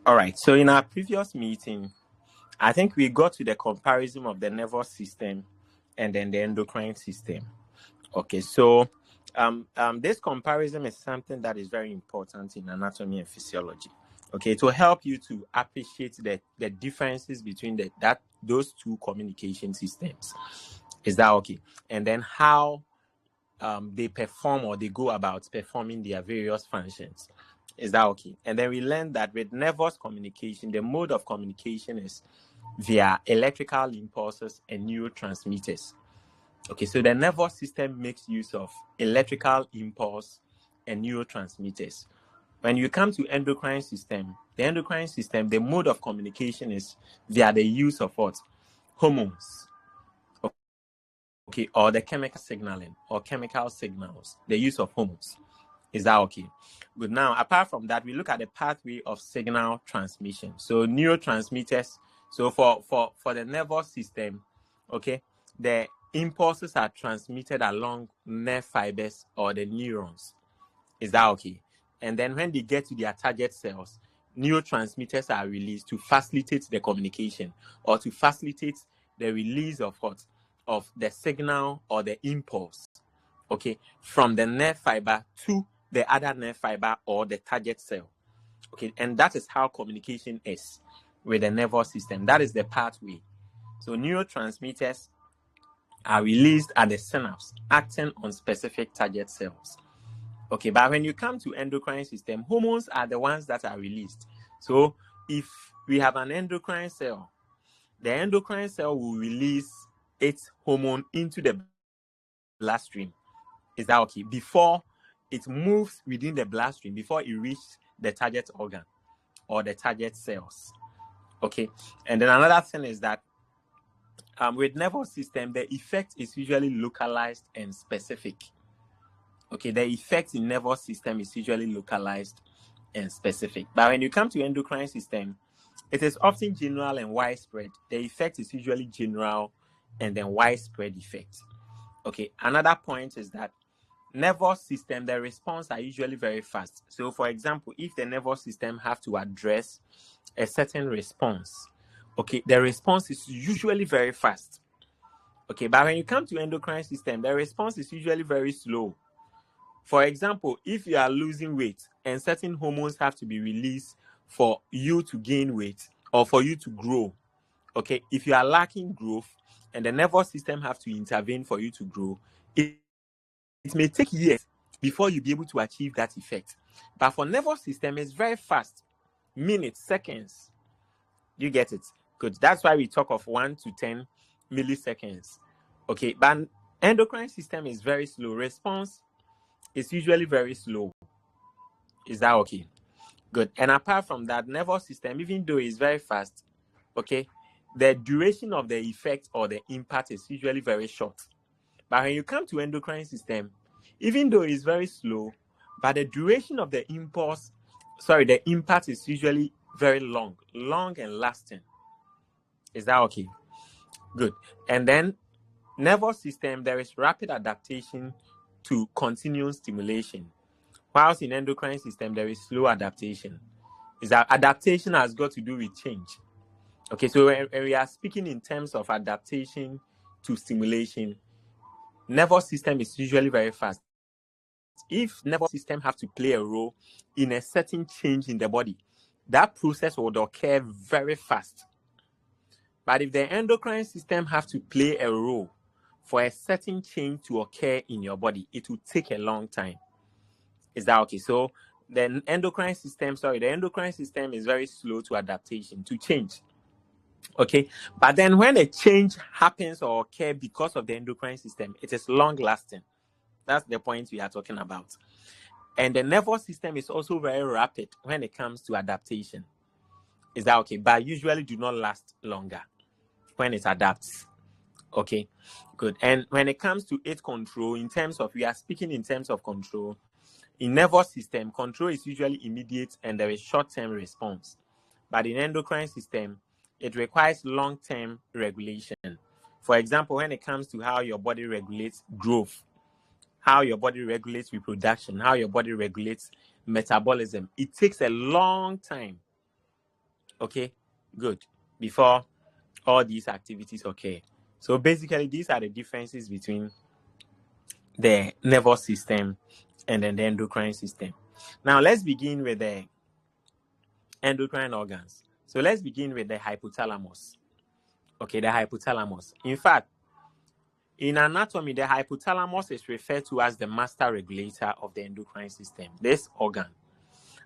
All right. So in our previous meeting, I think we got to the comparison of the nervous system and then the endocrine system. Okay. So this comparison is something that is very important in anatomy and physiology. Okay, to help you to appreciate the differences between those two communication systems. Is that okay? And then how they perform or they go about performing their various functions. Is that okay? And then we learned that with nervous communication, the mode of communication is via electrical impulses and neurotransmitters. Okay, so the nervous system makes use of electrical impulse and neurotransmitters. When you come to endocrine system, the mode of communication is via the use of what? Hormones. Okay, or the chemical signaling or chemical signals, the use of hormones. Is that okay? Good. Now, apart from that, we look at the pathway of signal transmission. So neurotransmitters. So for the nervous system, okay, the impulses are transmitted along nerve fibers or the neurons. Is that okay? And then when they get to their target cells, neurotransmitters are released to facilitate the communication or to facilitate the release of what? Of the signal or the impulse, okay, from the nerve fiber to the other nerve fiber or the target cell. Okay, and that is how communication is with the nervous system. That is the pathway. So neurotransmitters are released at the synapse, acting on specific target cells. Okay, but when you come to endocrine system, hormones are the ones that are released. So if we have an endocrine cell, the endocrine cell will release its hormone into the bloodstream. Is that okay? Before it moves within the bloodstream, before it reaches the target organ or the target cells. Okay, and then another thing is that with nervous system, the effect is usually localized and specific. Okay, the effect in nervous system is usually localized and specific. But when you come to endocrine system, it is often general and widespread. The effect is usually general and then widespread effect. Okay, another point is that nervous system, the response are usually very fast. So for example, if the nervous system have to address a certain response, okay, the response is usually very fast. Okay, but when you come to endocrine system, the response is usually very slow. For example, if you are losing weight and certain hormones have to be released for you to gain weight or for you to grow, okay, if you are lacking growth and the nervous system have to intervene for you to grow, it may take years before you be able to achieve that effect. But for nervous system, it's very fast, minutes, seconds. You get it? Good. That's why we talk of 1 to 10 milliseconds. Okay, but endocrine system is very slow. Response is usually very slow. Is that okay? Good. And apart from that, nervous system, even though it's very fast, okay, the duration of the effect or the impact is usually very short. But when you come to endocrine system, even though it's very slow, but the duration of the impact is usually very long and lasting. Is that okay? Good. And then nervous system, there is rapid adaptation to continuous stimulation. Whilst in endocrine system, there is slow adaptation. Is that adaptation has got to do with change. Okay, so when we are speaking in terms of adaptation to stimulation, nervous system is usually very fast. If nervous system have to play a role in a certain change in the body, that process would occur very fast. But if the endocrine system have to play a role for a certain change to occur in your body, it will take a long time. Is that okay? So the endocrine system is very slow to adaptation, to change. Okay, but then when a change happens or occurs because of the endocrine system, it is long lasting. That's the point we are talking about. And the nervous system is also very rapid when it comes to adaptation. Is that okay? But usually do not last longer when it adapts. Okay, good. And when it comes to its control, we are speaking in terms of control. In nervous system, control is usually immediate and there is short-term response. But in endocrine system, it requires long-term regulation. For example, when it comes to how your body regulates growth, how your body regulates reproduction, how your body regulates metabolism, it takes a long time Okay, good. Before all these activities occur. So basically, these are the differences between the nervous system and then the endocrine system. Now, let's begin with the endocrine organs. So let's begin with the hypothalamus. Okay, the hypothalamus. In fact, in anatomy, the hypothalamus is referred to as the master regulator of the endocrine system. This organ.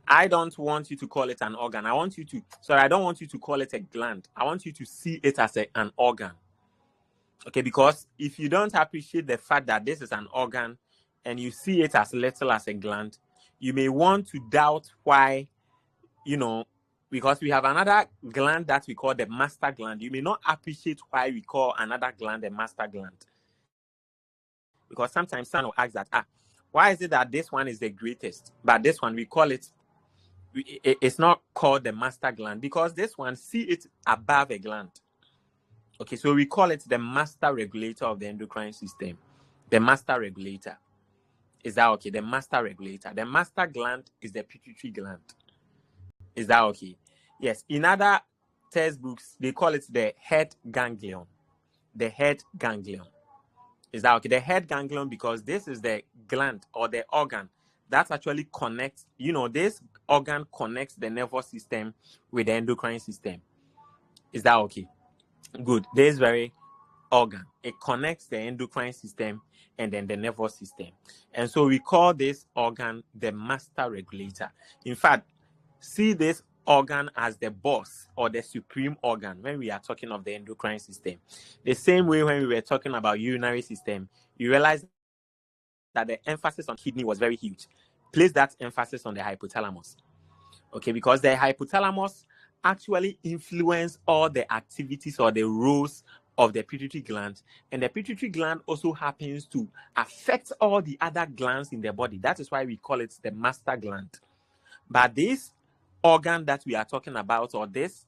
I don't want you to call it an organ. I don't want you to call it a gland. I want you to see it as an organ. Okay, because if you don't appreciate the fact that this is an organ and you see it as little as a gland, you may want to doubt why, because we have another gland that we call the master gland. You may not appreciate why we call another gland the master gland. Because sometimes someone will ask that, why is it that this one is the greatest, but this one we call it's not called the master gland? Because this one, see it above a gland. Okay, so we call it the master regulator of the endocrine system. The master regulator. Is that okay? The master regulator. The master gland is the pituitary gland. Is that okay? Yes. In other textbooks, they call it the head ganglion. The head ganglion. Is that okay? The head ganglion, because this is the gland or the organ that actually connects, this organ connects the nervous system with the endocrine system. Is that okay? Good. This very organ, it connects the endocrine system and then the nervous system. And so we call this organ the master regulator. In fact, see this organ as the boss or the supreme organ when we are talking of the endocrine system. The same way when we were talking about urinary system, you realize that the emphasis on kidney was very huge. Place that emphasis on the hypothalamus. Okay, because the hypothalamus actually influence all the activities or the roles of the pituitary gland, and the pituitary gland also happens to affect all the other glands in the body. That is why we call it the master gland. But this organ that we are talking about, or this,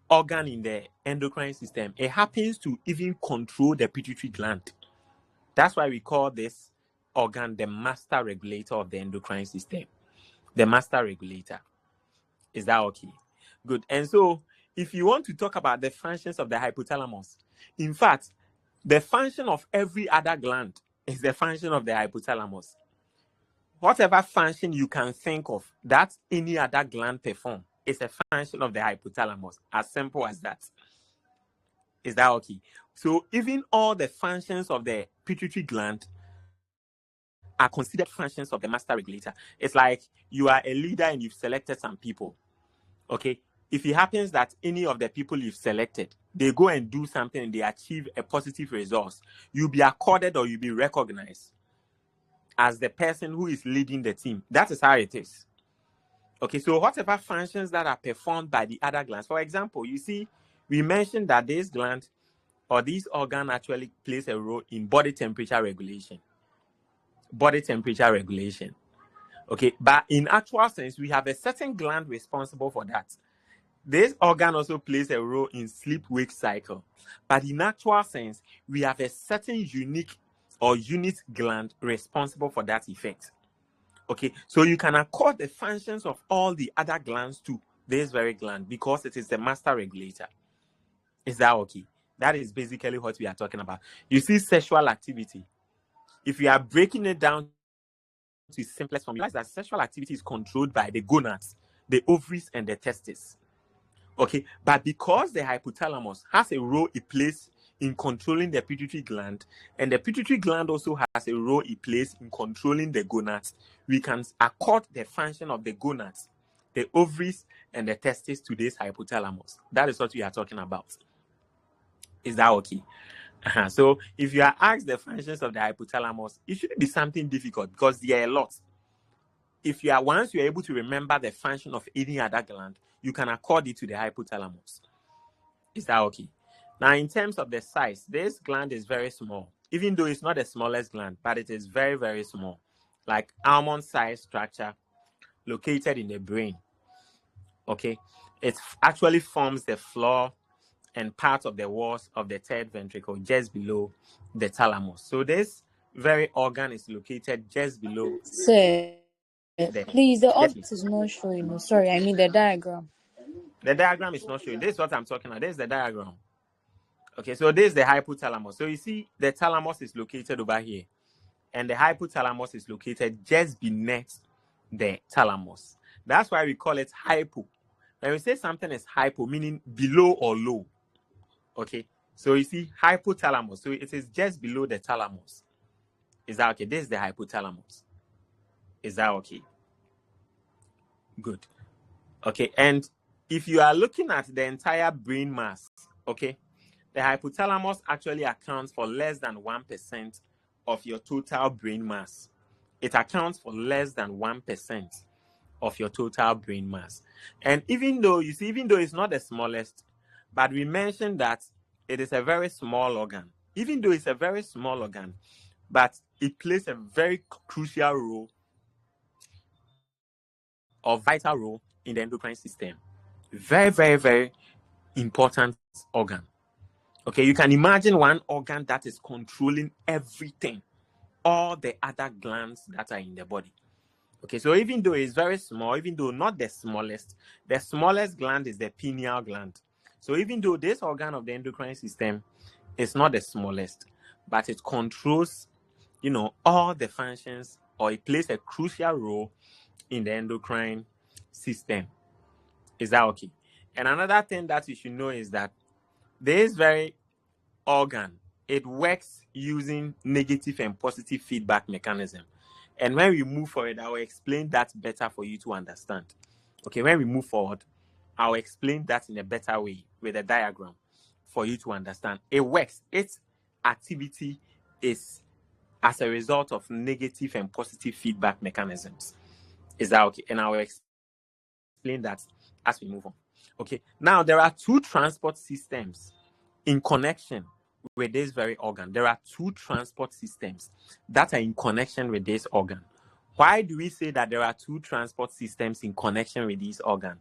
organ in the endocrine system, it happens to even control the pituitary gland. That's why we call this organ the master regulator of the endocrine system. The master regulator. Is that okay? Good. And so, if you want to talk about the functions of the hypothalamus, in fact, the function of every other gland is the function of the hypothalamus. Whatever function you can think of that any other gland perform is a function of the hypothalamus. As simple as that. Is that okay? So, even all the functions of the pituitary gland are considered functions of the master regulator. It's like you are a leader and you've selected some people. Okay, if it happens that any of the people you've selected, they go and do something and they achieve a positive result, you'll be accorded or you'll be recognized as the person who is leading the team. That is how it is. Okay, so whatever functions that are performed by the other glands, for example, you see, we mentioned that this gland or this organ actually plays a role in body temperature regulation. Body temperature regulation. Okay, but in actual sense, we have a certain gland responsible for that. This organ also plays a role in sleep-wake cycle. But in actual sense, we have a certain unique or unit gland responsible for that effect. Okay, so you can accord the functions of all the other glands to this very gland because it is the master regulator. Is that okay? That is basically what we are talking about. You see, sexual activity. If we are breaking it down to its simplest form, you realize that sexual activity is controlled by the gonads, the ovaries, and the testes. Okay, but because the hypothalamus has a role it plays in controlling the pituitary gland, and the pituitary gland also has a role it plays in controlling the gonads, we can accord the function of the gonads, the ovaries, and the testes to this hypothalamus. That is what we are talking about. Is that okay? So if you are asked the functions of the hypothalamus, it shouldn't be something difficult because there are a lot. Once you are able to remember the function of any other gland, you can accord it to the hypothalamus. Is that okay? Now, in terms of the size, this gland is very small, even though it's not the smallest gland, but it is very, very small, like almond-sized structure located in the brain. Okay, it actually forms the floor and part of the walls of the third ventricle just below the thalamus. So this very organ is located just below. Sir, please, the object is not showing. Sorry, I mean the diagram. The diagram is not showing. This is what I'm talking about. This is the diagram. Okay, so this is the hypothalamus. So you see the thalamus is located over here, and the hypothalamus is located just beneath the thalamus. That's why we call it hypo. When we say something is hypo, meaning below or low. Okay, so you see hypothalamus. So it is just below the thalamus. Is that okay? This is the hypothalamus. Is that okay? Good. Okay, and if you are looking at the entire brain mass, okay, the hypothalamus actually accounts for less than 1% of your total brain mass. It accounts for less than 1% of your total brain mass. And even though it's not the smallest, but we mentioned that it is a very small organ. Even though it's a very small organ, but it plays a very crucial role or vital role in the endocrine system. Very, very, very important organ. Okay, you can imagine one organ that is controlling everything, all the other glands that are in the body. Okay, so even though it's very small, even though not the smallest gland is the pineal gland. So even though this organ of the endocrine system is not the smallest, but it controls, all the functions, or it plays a crucial role in the endocrine system. Is that okay? And another thing that you should know is that this very organ, it works using negative and positive feedback mechanism. And when we move forward, I will explain that better for you to understand. Okay, when we move forward, I will explain that in a better way with a diagram for you to understand. It works. Its activity is as a result of negative and positive feedback mechanisms. Is that okay? And I will explain that as we move on. Okay, now there are two transport systems in connection with this very organ. There are two transport systems that are in connection with this organ. Why do we say that there are two transport systems in connection with this organ?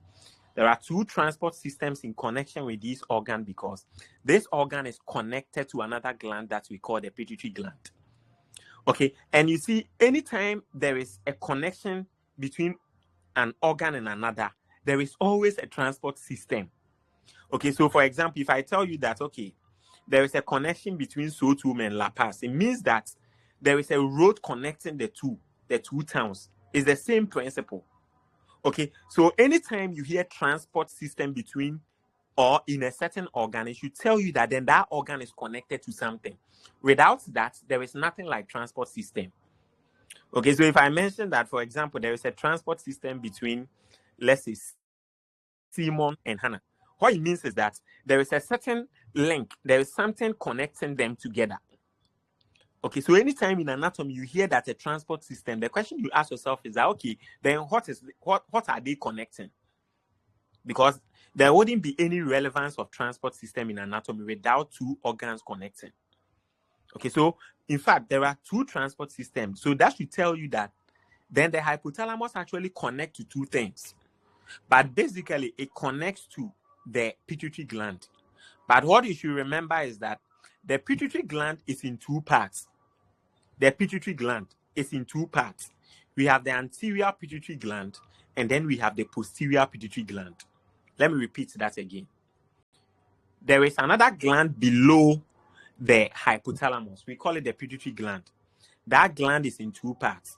There are two transport systems in connection with this organ because this organ is connected to another gland that we call the pituitary gland. Okay, and you see, anytime there is a connection between an organ and another, there is always a transport system. Okay, so for example, if I tell you that, okay, there is a connection between Sotum and La Paz, it means that there is a road connecting the two towns. It's the same principle. Okay, so anytime you hear transport system between or in a certain organ, it should tell you that then that organ is connected to something. Without that, there is nothing like transport system. Okay, so if I mention that, for example, there is a transport system between, let's say, Simon and Hannah, what it means is that there is a certain link, there is something connecting them together. Okay, so anytime in anatomy you hear that a transport system, the question you ask yourself is that, okay, then what are they connecting? Because there wouldn't be any relevance of transport system in anatomy without two organs connecting. Okay, so in fact, there are two transport systems. So that should tell you that then the hypothalamus actually connects to two things. But basically, it connects to the pituitary gland. But what you should remember is that the pituitary gland is in two parts. The pituitary gland is in two parts. We have the anterior pituitary gland, and then we have the posterior pituitary gland. Let me repeat that again. There is another gland below the hypothalamus. We call it the pituitary gland. That gland is in two parts.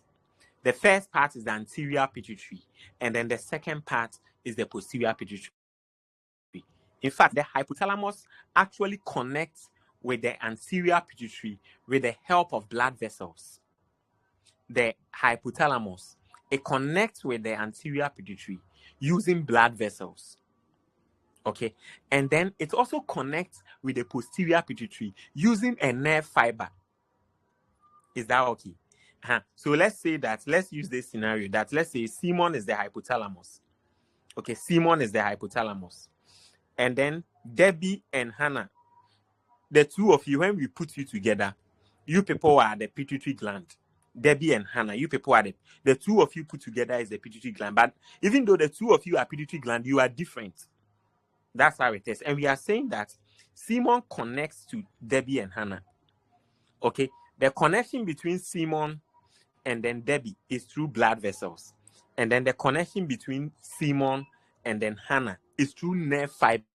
The first part is the anterior pituitary, and then the second part is the posterior pituitary. In fact, the hypothalamus actually connects with the anterior pituitary with the help of blood vessels. The hypothalamus, it connects with the anterior pituitary using blood vessels. Okay, and then it also connects with the posterior pituitary using a nerve fiber. Is that okay? So let's use this scenario that let's say Simon is the hypothalamus. Okay, Simon is the hypothalamus. And then Debbie and Hannah, the two of you, when we put you together, you people are the pituitary gland. Debbie and Hannah, you people are the two of you put together is the pituitary gland. But even though the two of you are pituitary gland, you are different. That's how it is. And we are saying that Simon connects to Debbie and Hannah. Okay, the connection between Simon and then Debbie is through blood vessels. And then the connection between Simon and then Hana is through nerve fibers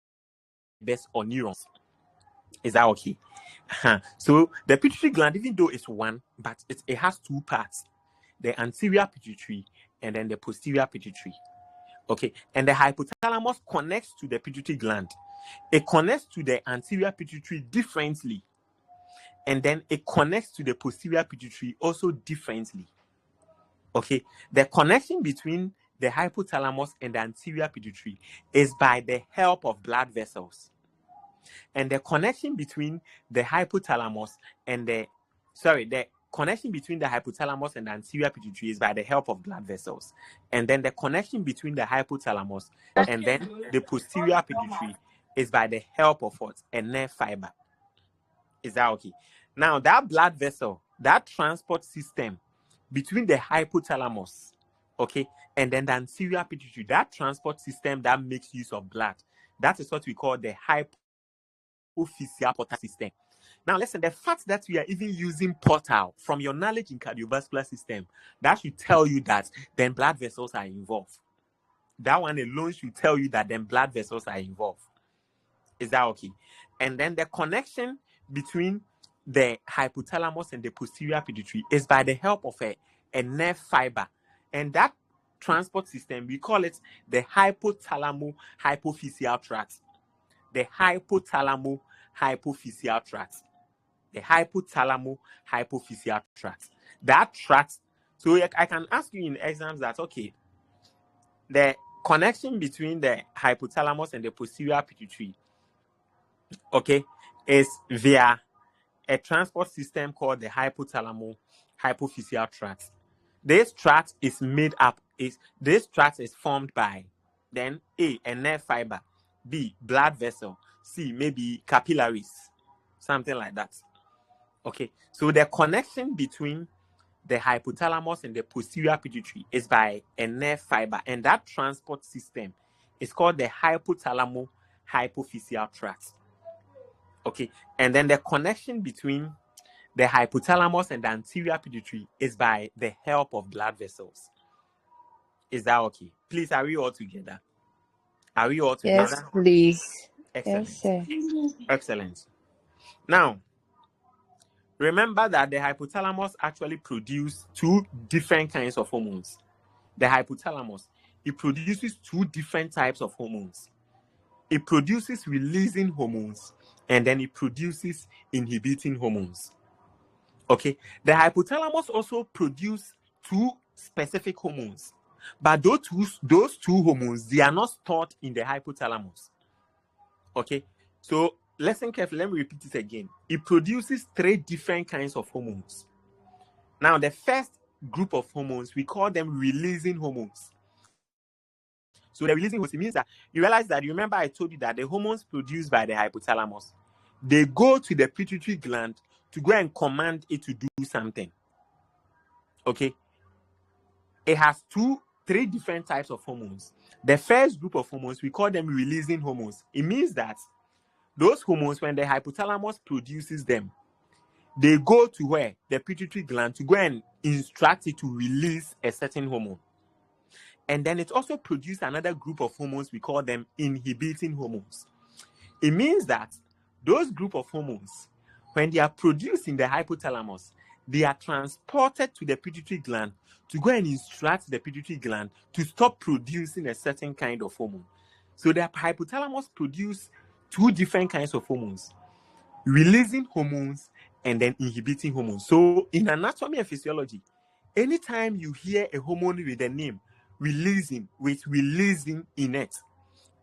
or neurons. Is that okay? So the pituitary gland, even though it's one, but it has two parts: the anterior pituitary and then the posterior pituitary. Okay, and the hypothalamus connects to the pituitary gland. It connects to the anterior pituitary differently, and then it connects to the posterior pituitary also differently. Okay, the connection between the hypothalamus and the anterior pituitary is by the help of blood vessels. And the connection between the hypothalamus and the connection between the hypothalamus and the anterior pituitary is by the help of blood vessels. And then the connection between the hypothalamus and then the posterior pituitary is by the help of what? A nerve fiber. Is that okay? Now, that blood vessel, that transport system between the hypothalamus, okay, and then the anterior pituitary, that transport system that makes use of blood, that is what we call the hypophyseal portal system. Now, listen, the fact that we are even using portal from your knowledge in cardiovascular system, that should tell you that then blood vessels are involved. That one alone should tell you that then blood vessels are involved. Is that okay? And then the connection between the hypothalamus and the posterior pituitary is by the help of a nerve fiber. And that transport system, we call it the hypothalamo-hypophyseal tract. The hypothalamo-hypophyseal tract. The hypothalamo-hypophyseal tract. That tract, so I can ask you in exams that, okay, the connection between the hypothalamus and the posterior pituitary, okay, is via a transport system called the hypothalamo-hypophyseal tract. This tract is formed by then A, a nerve fiber, B, blood vessel, C, maybe capillaries, something like that. Okay, so the connection between the hypothalamus and the posterior pituitary is by a nerve fiber, and that transport system is called the hypothalamo-hypophyseal tract. Okay, and then the connection between the hypothalamus and the anterior pituitary is by the help of blood vessels. Is that okay? Please, are we all together? Are we all together? Yes, please. Excellent. Yes, sir. Excellent. Now, remember that the hypothalamus actually produces two different kinds of hormones. The hypothalamus, it produces two different types of hormones. It produces releasing hormones, and then it produces inhibiting hormones. Okay, the hypothalamus also produces two specific hormones, but those two hormones, they are not stored in the hypothalamus. Okay, so listen carefully. Let me repeat it again. It produces three different kinds of hormones. Now, the first group of hormones, we call them releasing hormones. So the releasing hormones, it means that you realize that, you remember I told you that the hormones produced by the hypothalamus, they go to the pituitary gland to go and command it to do something. Okay, it has three different types of hormones. The first group of hormones, we call them releasing hormones. It means that those hormones, when the hypothalamus produces them, they go to where? The pituitary gland, to go and instruct it to release a certain hormone. And then it also produces another group of hormones, we call them inhibiting hormones. It means that those group of hormones, when they are produced in the hypothalamus, they are transported to the pituitary gland to go and instruct the pituitary gland to stop producing a certain kind of hormone. So the hypothalamus produces two different kinds of hormones: releasing hormones and then inhibiting hormones. So in anatomy and physiology, anytime you hear a hormone with the name releasing, with releasing in it,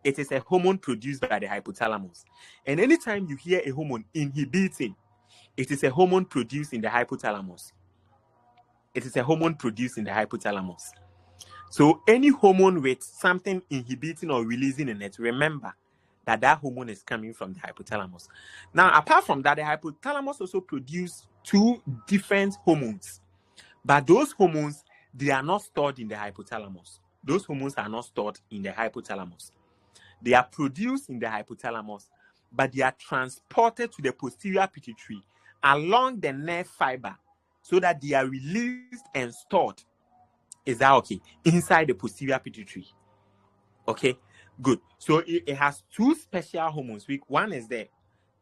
it is a hormone produced by the hypothalamus. And anytime you hear a hormone inhibiting, it is a hormone produced in the hypothalamus. It is a hormone produced in the hypothalamus. So any hormone with something inhibiting or releasing in it, remember that that hormone is coming from the hypothalamus. Now, apart from that, the hypothalamus also produces two different hormones. But those hormones, they are not stored in the hypothalamus. Those hormones are not stored in the hypothalamus. They are produced in the hypothalamus, but they are transported to the posterior pituitary along the nerve fiber so that they are released and stored. Is that okay? Inside the posterior pituitary. Okay. Good. So it has two special hormones. One is the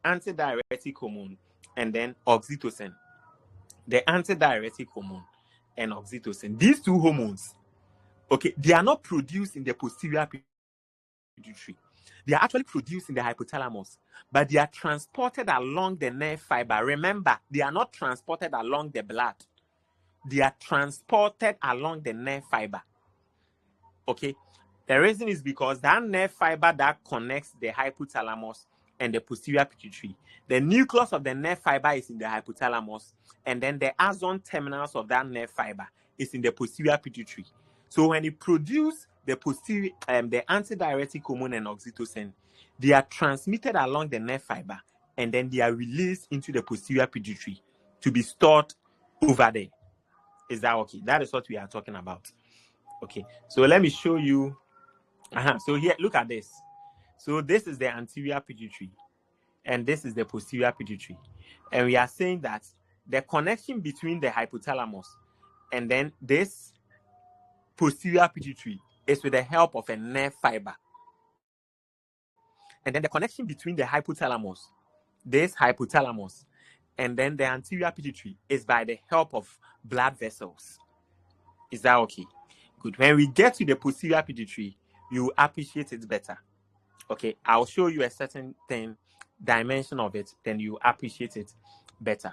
antidiuretic hormone and then oxytocin. The antidiuretic hormone and oxytocin. These two hormones, okay, they are not produced in the posterior pituitary. They are actually produced in the hypothalamus, but they are transported along the nerve fiber. Remember, they are not transported along the blood. They are transported along the nerve fiber. Okay, the reason is because that nerve fiber that connects the hypothalamus and the posterior pituitary, the nucleus of the nerve fiber is in the hypothalamus, and then the axon terminals of that nerve fiber is in the posterior pituitary. So when it produces the the antidiuretic hormone and oxytocin, they are transmitted along the nerve fiber, and then they are released into the posterior pituitary to be stored over there. Is that okay? That is what we are talking about. Okay, so let me show you. So here, look at this. So this is the anterior pituitary, and this is the posterior pituitary. And we are saying that the connection between the hypothalamus and then this posterior pituitary is with the help of a nerve fiber. And then the connection between the hypothalamus, this hypothalamus, and then the anterior pituitary is by the help of blood vessels. Is that okay? Good. When we get to the posterior pituitary, you will appreciate it better. Okay, I'll show you a certain dimension of it, then you appreciate it better.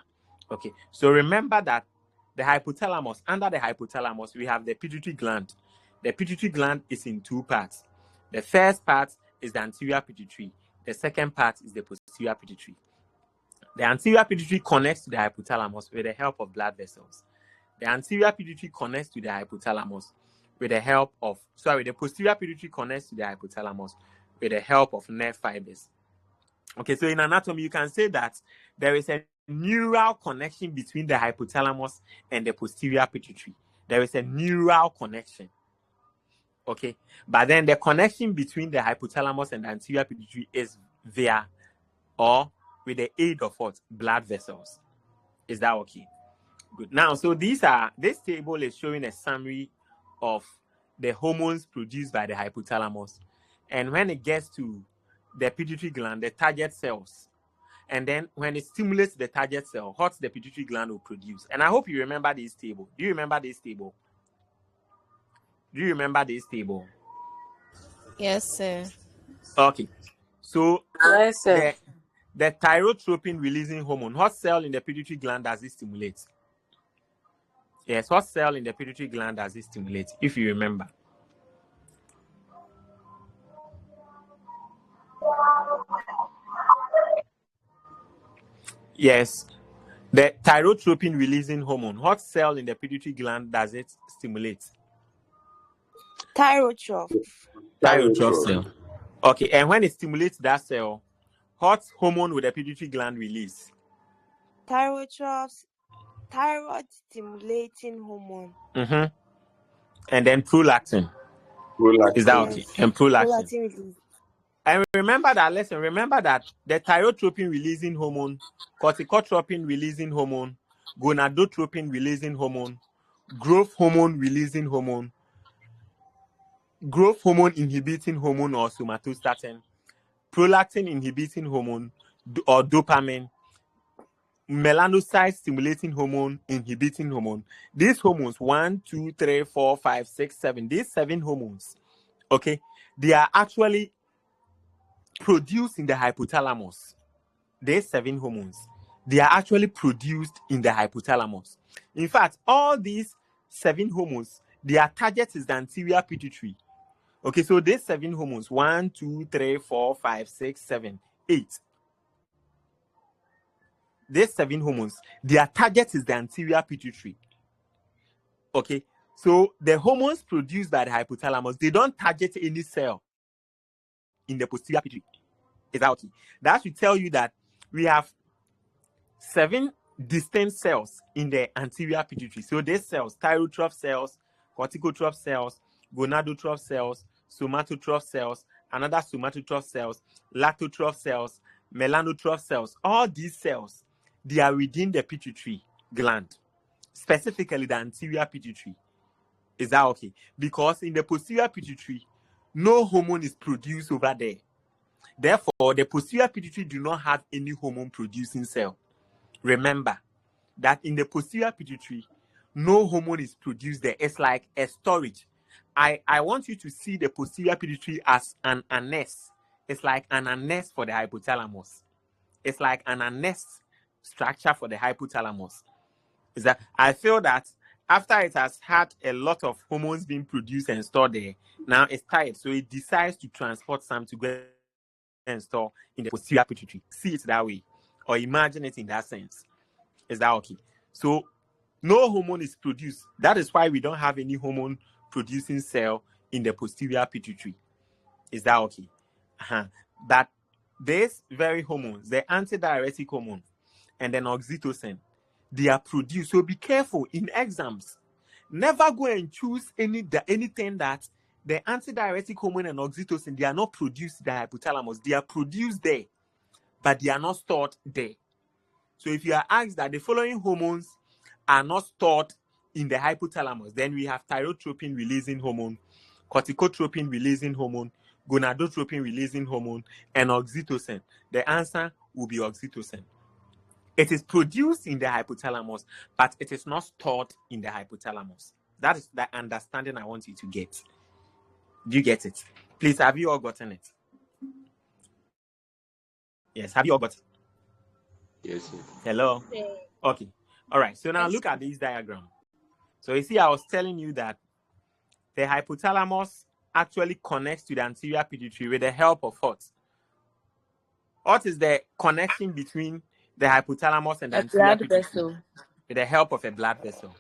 Okay, so remember that the hypothalamus, under the hypothalamus, we have the pituitary gland. The pituitary gland is in two parts. The first part is the anterior pituitary. The second part is the posterior pituitary. The anterior pituitary connects to the hypothalamus with the help of blood vessels. The anterior pituitary connects to the hypothalamus with the help of, the posterior pituitary connects to the hypothalamus with the help of nerve fibers. Okay, so in anatomy, you can say that there is a neural connection between the hypothalamus and the posterior pituitary. There is a neural connection. Okay, but then the connection between the hypothalamus and the anterior pituitary is via or with the aid of what? Blood vessels. Is that okay? Good. Now, so this table is showing a summary of the hormones produced by the hypothalamus. And when it gets to the pituitary gland, the target cells, and then when it stimulates the target cell, what the pituitary gland will produce. And I hope you remember this table. Do you remember this table? Yes, sir. Okay. So Yes, sir. the thyrotropin releasing hormone, what cell in the pituitary gland does it stimulate? Yes, what cell in the pituitary gland does it stimulate, if you remember? Yes, the thyrotropin releasing hormone, what cell in the pituitary gland does it stimulate? Thyrotroph Cell. Okay, and when it stimulates that cell, what hormone will the pituitary gland release? thyroid stimulating hormone. And then prolactin. Is that okay? And prolactin. Release. And remember that the thyrotropin releasing hormone, corticotropin releasing hormone, gonadotropin releasing hormone, growth hormone releasing hormone, growth hormone inhibiting hormone or somatostatin, prolactin inhibiting hormone or dopamine, melanocyte stimulating hormone, inhibiting hormone. These hormones, 1, 2, 3, 4, 5, 6, 7, these 7 hormones, okay, they are actually produced in the hypothalamus. These 7 hormones, they are actually produced in the hypothalamus. In fact, all these 7 hormones, their target is the anterior pituitary. Okay, so these 7 hormones, 1, 2, 3, 4, 5, 6, 7, 8. These 7 hormones, their target is the anterior pituitary. Okay, so the hormones produced by the hypothalamus, they don't target any cell in the posterior pituitary. Is that okay? That should tell you that we have 7 distinct cells in the anterior pituitary. So these cells, thyrotroph cells, corticotroph cells, gonadotroph cells, somatotroph cells, another somatotroph cells, lactotroph cells, melanotroph cells, all these cells, they are within the pituitary gland, specifically the anterior pituitary. Is that okay? Because in the posterior pituitary, no hormone is produced over there. Therefore, the posterior pituitary do not have any hormone producing cell. Remember that in the posterior pituitary, no hormone is produced there. It's like a storage. I want you to see the posterior pituitary as an annex. It's like an annex for the hypothalamus. It's like an annex structure for the hypothalamus. Is that I feel that after it has had a lot of hormones being produced and stored there, now it's tired. So it decides to transport some to go and store in the posterior pituitary. See it that way, or imagine it in that sense. Is that okay? So no hormone is produced. That is why we don't have any hormone producing cell in the posterior pituitary. Is that okay? But these very hormones, the antidiuretic hormone and then oxytocin, they are produced. So be careful in exams. Never go and choose anything that the antidiuretic hormone and oxytocin, they are not produced in the hypothalamus. They are produced there, but they are not stored there. So if you are asked that the following hormones are not stored in the hypothalamus, then we have thyrotropin releasing hormone, corticotropin releasing hormone, gonadotropin releasing hormone, and oxytocin. The answer will be oxytocin. It is produced in the hypothalamus, but it is not stored in the hypothalamus. That is the understanding I want you to get. Do you get it? Please, have you all gotten it? Yes, have you all got it? Yes, sir. Hello? Okay. All right. So now look at this diagram. So you see, I was telling you that the hypothalamus actually connects to the anterior pituitary with the help of what? What is the connection between the hypothalamus and the anterior pituitary? Vessel. With the help of a blood vessel.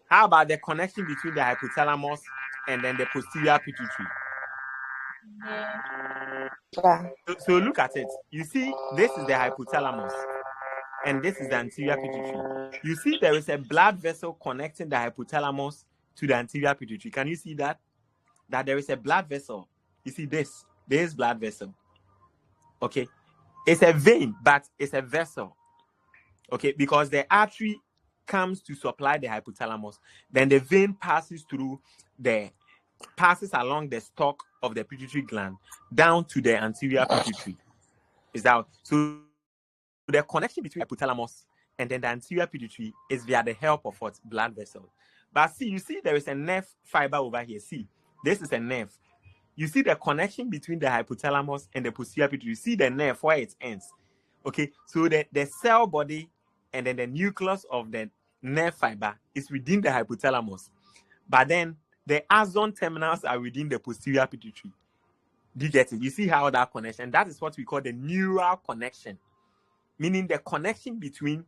How about the connection between the hypothalamus and then the posterior pituitary? Yeah. So look at it. You see, this is the hypothalamus, and this is the anterior pituitary. You see, there is a blood vessel connecting the hypothalamus to the anterior pituitary. Can you see that? That there is a blood vessel. You see this blood vessel. Okay, it's a vein, but it's a vessel. Okay, because the artery comes to supply the hypothalamus, then the vein passes along the stalk of the pituitary gland down to the anterior pituitary. Is that so? The connection between the hypothalamus and then the anterior pituitary is via the help of what? Blood vessels. But see, you see there is a nerve fiber over here. See, this is a nerve. You see the connection between the hypothalamus and the posterior pituitary. You see the nerve where it ends. Okay, so the cell body and then the nucleus of the nerve fiber is within the hypothalamus. But then the axon terminals are within the posterior pituitary. Do you get it? You see how that connection? That is what we call the neural connection. Meaning the connection between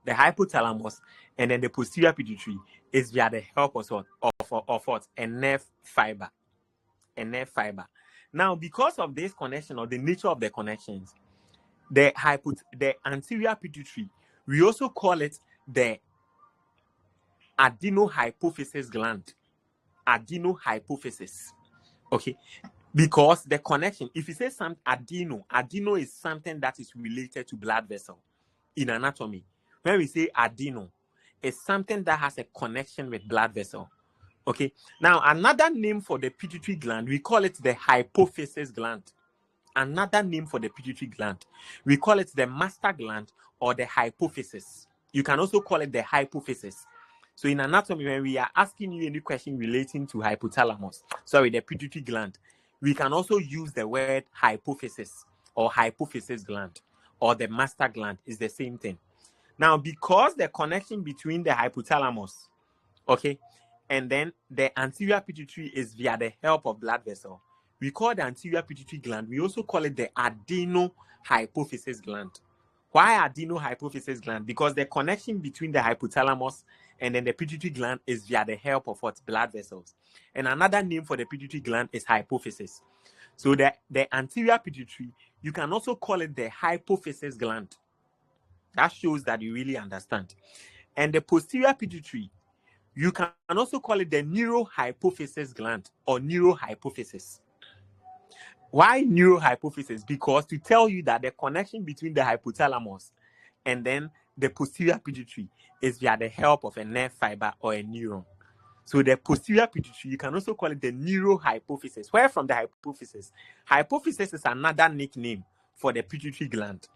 the hypothalamus and then the posterior pituitary is via the help of what? A nerve fiber. A nerve fiber. Now, because of this connection or the nature of the connections, the anterior pituitary, we also call it the adenohypophysis gland. Adenohypophysis. Okay. Because the connection, if you say something adeno is something that is related to blood vessel in anatomy. When we say adeno, it's something that has a connection with blood vessel. Okay. Now, another name for the pituitary gland, we call it the hypophysis gland. Another name for the pituitary gland, we call it the master gland or the hypophysis. You can also call it the hypophysis. So in anatomy, when we are asking you any question relating to the pituitary gland, we can also use the word hypophysis or hypophysis gland or the master gland is the same thing. Now, because the connection between the hypothalamus, okay, and then the anterior pituitary is via the help of blood vessel, we call the anterior pituitary gland, we also call it the adenohypophysis gland. Why adenohypophysis gland? Because the connection between the hypothalamus and then the pituitary gland is via the help of what? Blood vessels. And another name for the pituitary gland is hypophysis. So the anterior pituitary, you can also call it the hypophysis gland. That shows that you really understand. And the posterior pituitary, you can also call it the neurohypophysis gland or neurohypophysis. Why neurohypophysis? Because to tell you that the connection between the hypothalamus and then the posterior pituitary is via the help of a nerve fiber or a neuron. So the posterior pituitary, you can also call it the neurohypophysis. Where from the hypophysis? Hypophysis is another nickname for the pituitary gland.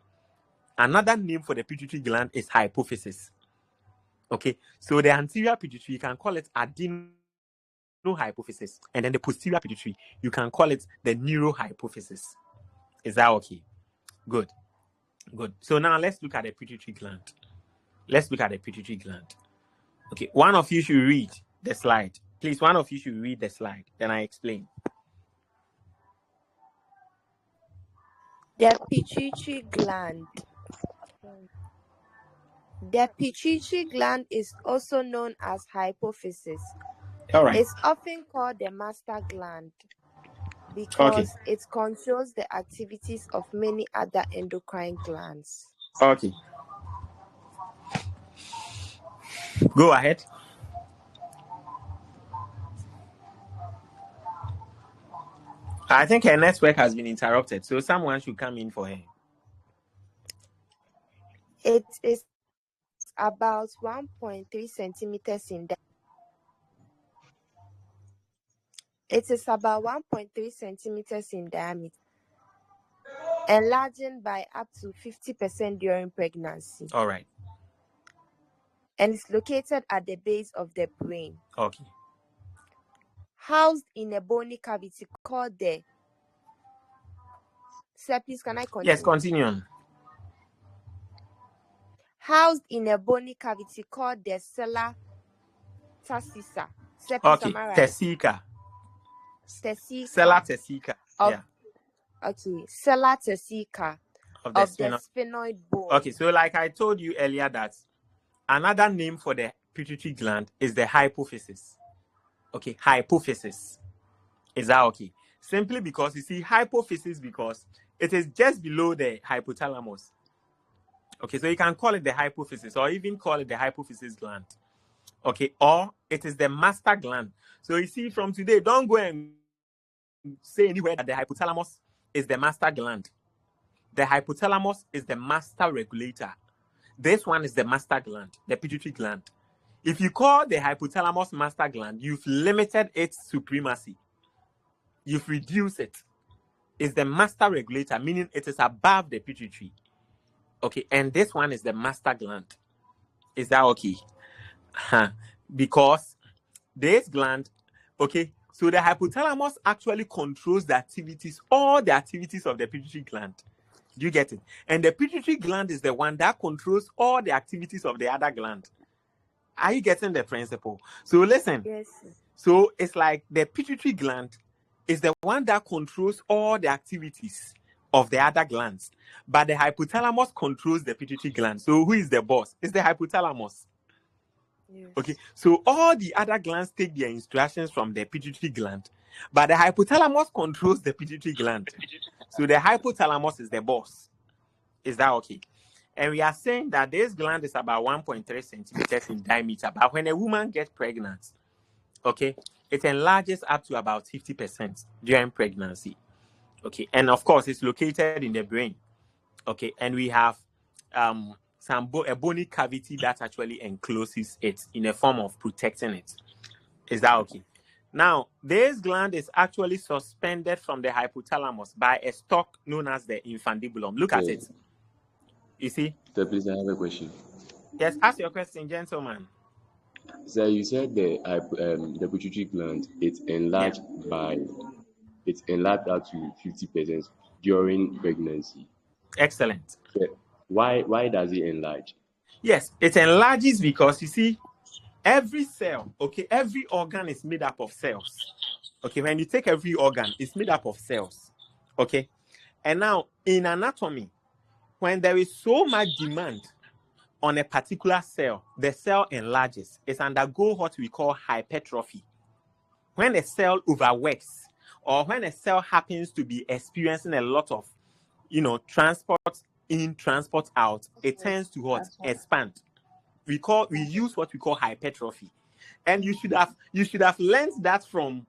Another name for the pituitary gland is hypophysis. Okay, so the anterior pituitary, you can call it adenohypophysis, and then the posterior pituitary, you can call it the neurohypophysis. Is that okay? Good. So now let's look at the pituitary gland. Okay, one of you should read the slide. Please, one of you should read the slide. Then I explain. The pituitary gland. The pituitary gland is also known as hypophysis. All right. It's often called the master gland because it controls the activities of many other endocrine glands. Okay. Go ahead. I think her network has been interrupted, so someone should come in for her. It is about 1.3 centimeters in diameter. It is about 1.3 centimeters in diameter, enlarging by up to 50% during pregnancy. All right. And it's located at the base of the brain. Okay. Housed in a bony cavity called the... Sir, please, can I continue? Yes, continue on. Housed in a bony cavity called the sella tacita. Sir, please, Okay, am I right? tesica. Tesica. Sella tesica. Yeah. Okay, sella tesica Of the sphenoid bone. Okay, so like I told you earlier that another name for the pituitary gland is the hypophysis. Okay, hypophysis. Is that okay? Simply because you see hypophysis because it is just below the hypothalamus. Okay, so you can call it the hypophysis or even call it the hypophysis gland. Okay, or it is the master gland. So you see, from today, don't go and say anywhere that the hypothalamus is the master gland. The hypothalamus is the master regulator. This one is the master gland, the pituitary gland. If you call the hypothalamus master gland, you've limited its supremacy. You've reduced it. It's the master regulator, meaning it is above the pituitary. Okay, and this one is the master gland. Is that okay? Because this gland, okay, so the hypothalamus actually controls the activities, all the activities of the pituitary gland. Do you get it? And the pituitary gland is the one that controls all the activities of the other gland. Are you getting the principle? So listen. Yes. So it's like the pituitary gland is the one that controls all the activities of the other glands, but the hypothalamus controls the pituitary gland. So who is the boss? It's the hypothalamus. Yes. Okay, so all the other glands take their instructions from the pituitary gland, but the hypothalamus controls the pituitary gland. So the hypothalamus is the boss. Is that okay? And we are saying that this gland is about 1.3 centimeters in diameter, but when a woman gets pregnant, okay, it enlarges up to about 50% during pregnancy. Okay, and of course, it's located in the brain. Okay, and we have a bony cavity that actually encloses it in a form of protecting it. Is that okay? Now, this gland is actually suspended from the hypothalamus by a stalk known as the infundibulum. Look at it. You see? Sir, please, I have a question. Yes, ask your question, gentleman. Sir, you said the pituitary gland it's enlarged up to 50% during pregnancy. Excellent. Sir, why does it enlarge? Yes, it enlarges because you see, every cell, okay, every organ is made up of cells. Okay, when you take every organ, it's made up of cells. Okay, and now in anatomy, when there is so much demand on a particular cell, the cell enlarges. It undergoes what we call hypertrophy. When a cell overworks, or when a cell happens to be experiencing a lot of, transport in, transport out, it tends to what? Expand. We use what we call hypertrophy. And you should have learned that from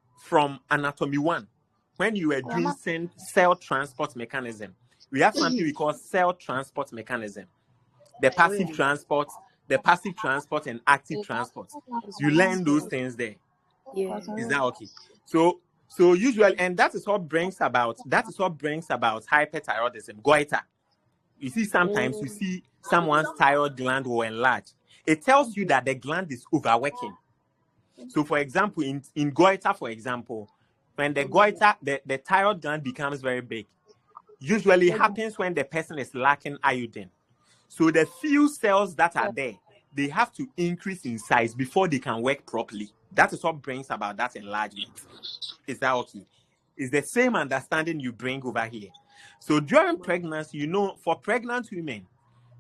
anatomy 1 when you were doing cell transport mechanism. We have something we call cell transport mechanism. The passive transport and active transport. You learn those things there. Yeah. Is that okay? So usually, and that is what brings about hyperthyroidism, goiter. You see, sometimes you see someone's thyroid gland will enlarge. It tells you that the gland is overworking. So, for example, in goiter, for example, when the goiter, the thyroid gland becomes very big, usually happens when the person is lacking iodine. So the few cells that are there, they have to increase in size before they can work properly. That is what brings about that enlargement. Is that okay? It's the same understanding you bring over here. So during pregnancy, you know, for pregnant women,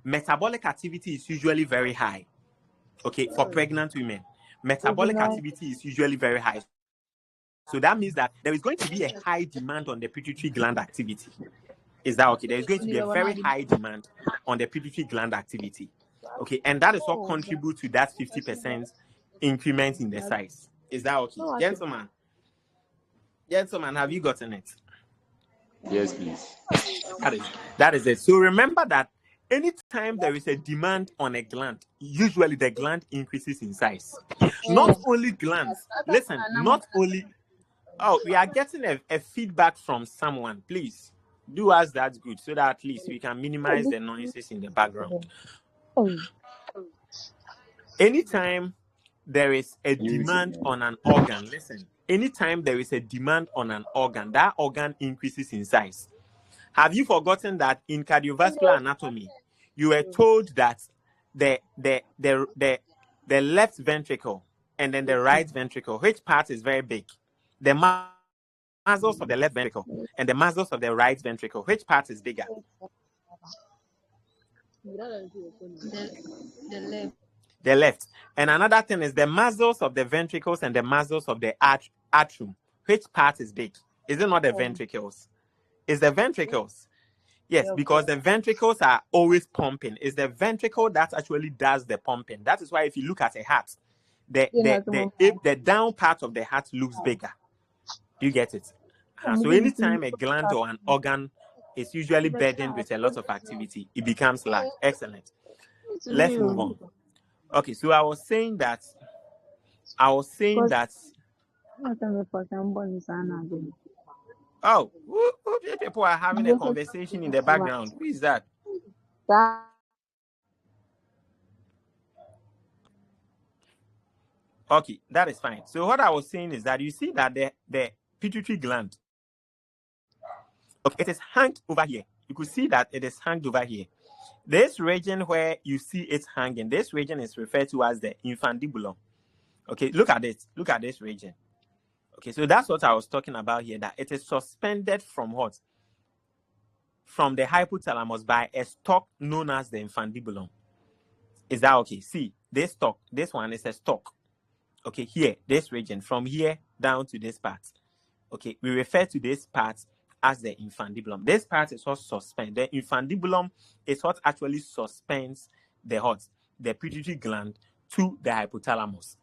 metabolic activity is usually very high. Okay, for pregnant women, metabolic activity is usually very high. So that means that there is going to be a high demand on the pituitary gland activity. Is that okay? There is going to be a very high demand on the pituitary gland activity. Okay, and that is what contributes to that 50% increment in the size. Is that okay? Gentlemen, have you gotten it? Yes, please. That is it. So remember that anytime there is a demand on a gland, usually the gland increases in size. Not only glands. Listen, not only. Oh, we are getting a feedback from someone. Please do us that good so that at least we can minimize the noises in the background. Anytime there is a demand on an organ, listen, anytime there is a demand on an organ, that organ increases in size. Have you forgotten that in cardiovascular anatomy, you were told that the left ventricle and then the right ventricle, which part is very big? The muscles of the left ventricle and the muscles of the right ventricle, which part is bigger? The left. And another thing is the muscles of the ventricles and the muscles of the atrium. Which part is big? Is it not the ventricles? It's the ventricles. Yes, because the ventricles are always pumping. It's the ventricle that actually does the pumping. That is why if you look at a heart, the down part of the heart looks bigger. Do you get it? So anytime a gland or an organ is usually burdened with a lot of activity, it becomes large. Excellent. Let's move on. Okay, so I was saying that oh, people are having a conversation in the background. Who is that? Okay, that is fine. So what I was saying is that you see that the pituitary gland, okay, it is hanged over here. You could see that it is hanged over here. This region where you see it hanging, this region is referred to as the infundibulum. Okay, look at it. Look at this region. Okay, so that's what I was talking about here, that it is suspended from what? From the hypothalamus by a stalk known as the infundibulum. Is that okay? See, this stalk, this one is a stalk. Okay, here, this region, from here down to this part. Okay, we refer to this part as the infundibulum. This part is what suspends. The infundibulum is what actually suspends the pituitary gland to the hypothalamus.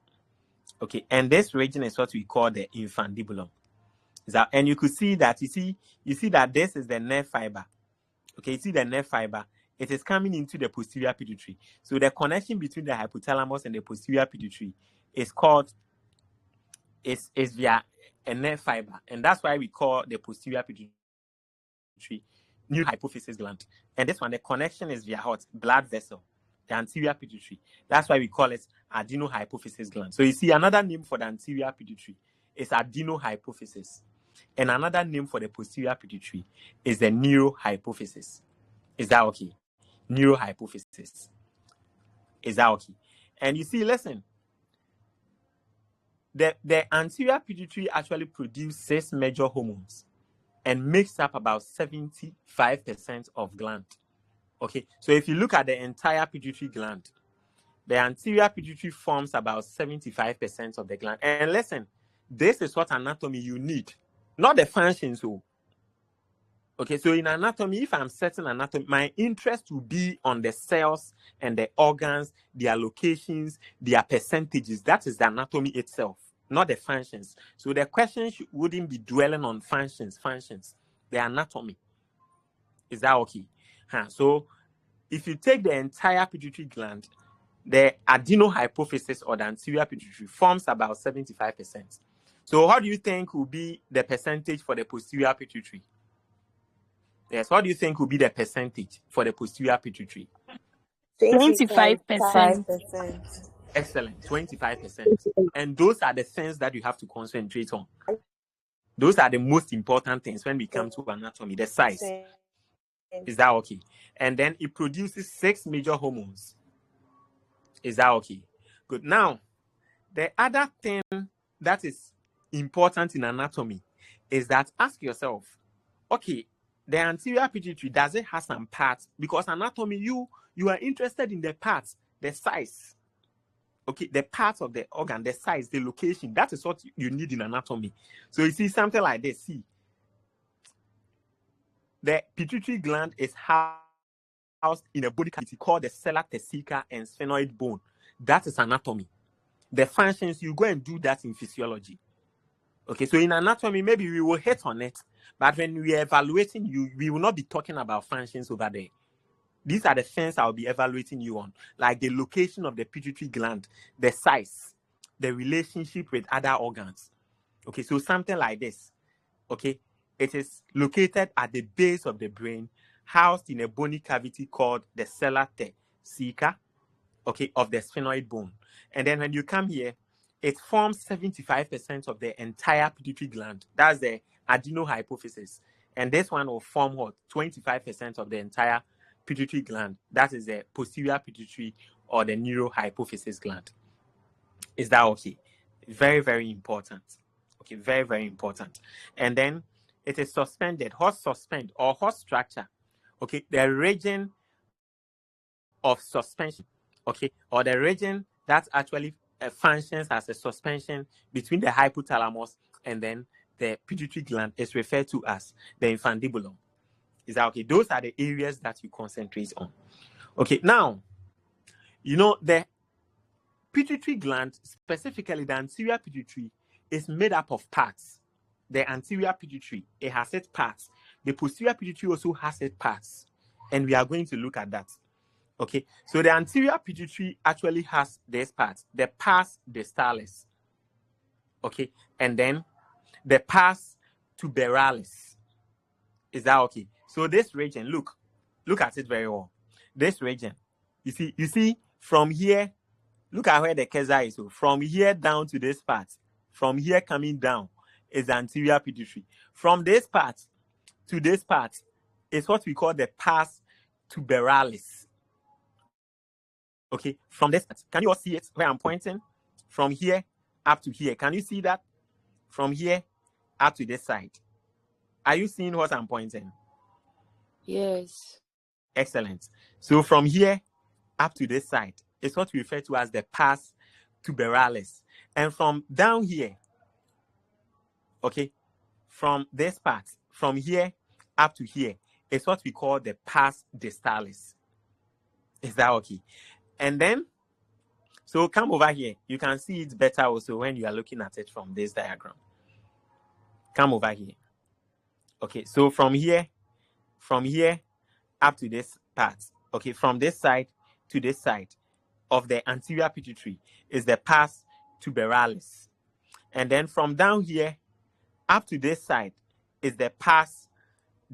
Okay, and this region is what we call the infundibulum. And you could see that, you see that this is the nerve fiber. Okay, you see the nerve fiber. It is coming into the posterior pituitary. So the connection between the hypothalamus and the posterior pituitary is called, is via a nerve fiber. And that's why we call the posterior pituitary new hypophysis gland. And this one, the connection is via blood vessel, the anterior pituitary. That's why we call it adenohypophysis gland. So you see, another name for the anterior pituitary is adenohypophysis. And another name for the posterior pituitary is the neurohypophysis. Is that okay? Neurohypophysis. Is that okay? And you see, listen, the anterior pituitary actually produces 6 major hormones and makes up about 75% of gland. Okay, so if you look at the entire pituitary gland, the anterior pituitary forms about 75% of the gland. And listen, this is what anatomy you need, not the functions. Okay, so in anatomy, if I'm setting anatomy, my interest will be on the cells and the organs, their locations, their percentages. That is the anatomy itself, not the functions. So the question wouldn't be dwelling on functions, the anatomy. Is that okay? So if you take the entire pituitary gland, the adenohypophysis or the anterior pituitary forms about 75%. So what do you think will be the percentage for the posterior pituitary? Yes, what do you think will be the percentage for the posterior pituitary? 25%. 25%. Excellent, 25%. And those are the things that you have to concentrate on. Those are the most important things when we come to anatomy, the size. Is that okay? And then it produces 6 major hormones. Is that okay? Good. Now, the other thing that is important in anatomy is that ask yourself, okay, the anterior pituitary, does it have some parts? Because anatomy, you are interested in the parts, the size. Okay, the parts of the organ, the size, the location. That is what you need in anatomy. So you see something like this. See, the pituitary gland is housed in a body cavity called the sella tessica and sphenoid bone. That is anatomy. The functions, you go and do that in physiology. Okay, so in anatomy, maybe we will hit on it, but when we are evaluating you, we will not be talking about functions over there. These are the things I'll be evaluating you on, like the location of the pituitary gland, the size, the relationship with other organs. Okay, so something like this. Okay, it is located at the base of the brain, housed in a bony cavity called the sella tessica, okay, of the sphenoid bone. And then when you come here, it forms 75% of the entire pituitary gland. That's the adenohypophysis. And this one will form what? 25% of the entire pituitary gland. That is the posterior pituitary or the neurohypophysis gland. Is that okay? Very, very important. Okay, very, very important. And then it is suspended, hot suspend or hot structure. Okay, the region of suspension. Okay, or the region that actually functions as a suspension between the hypothalamus and then the pituitary gland is referred to as the infundibulum. Is that okay? Those are the areas that you concentrate on. Okay, now, you know, the pituitary gland, specifically the anterior pituitary, is made up of parts. The anterior pituitary, it has its parts. The posterior pituitary also has its parts. And we are going to look at that. Okay, so the anterior pituitary actually has this part, the pars distalis. Okay, and then the pars tuberalis. Is that okay? So this region, look at it very well. This region, you see from here, look at where the cursor is. So from here down to this part, from here coming down is the anterior pituitary. From this part to this part is what we call the pars tuberalis. Okay, from this, can you all see it where I'm pointing? From here up to here. Can you see that? From here up to this side. Are you seeing what I'm pointing? Yes. Excellent. So from here up to this side is what we refer to as the pars tuberalis. And from down here, okay, from this part, from here up to here is what we call the pars distalis. Is that okay? And then, so come over here. You can see it better also when you are looking at it from this diagram. Come over here. Okay, so from here up to this part, okay, from this side to this side of the anterior pituitary is the pars tuberalis. And then from down here up to this side is the pars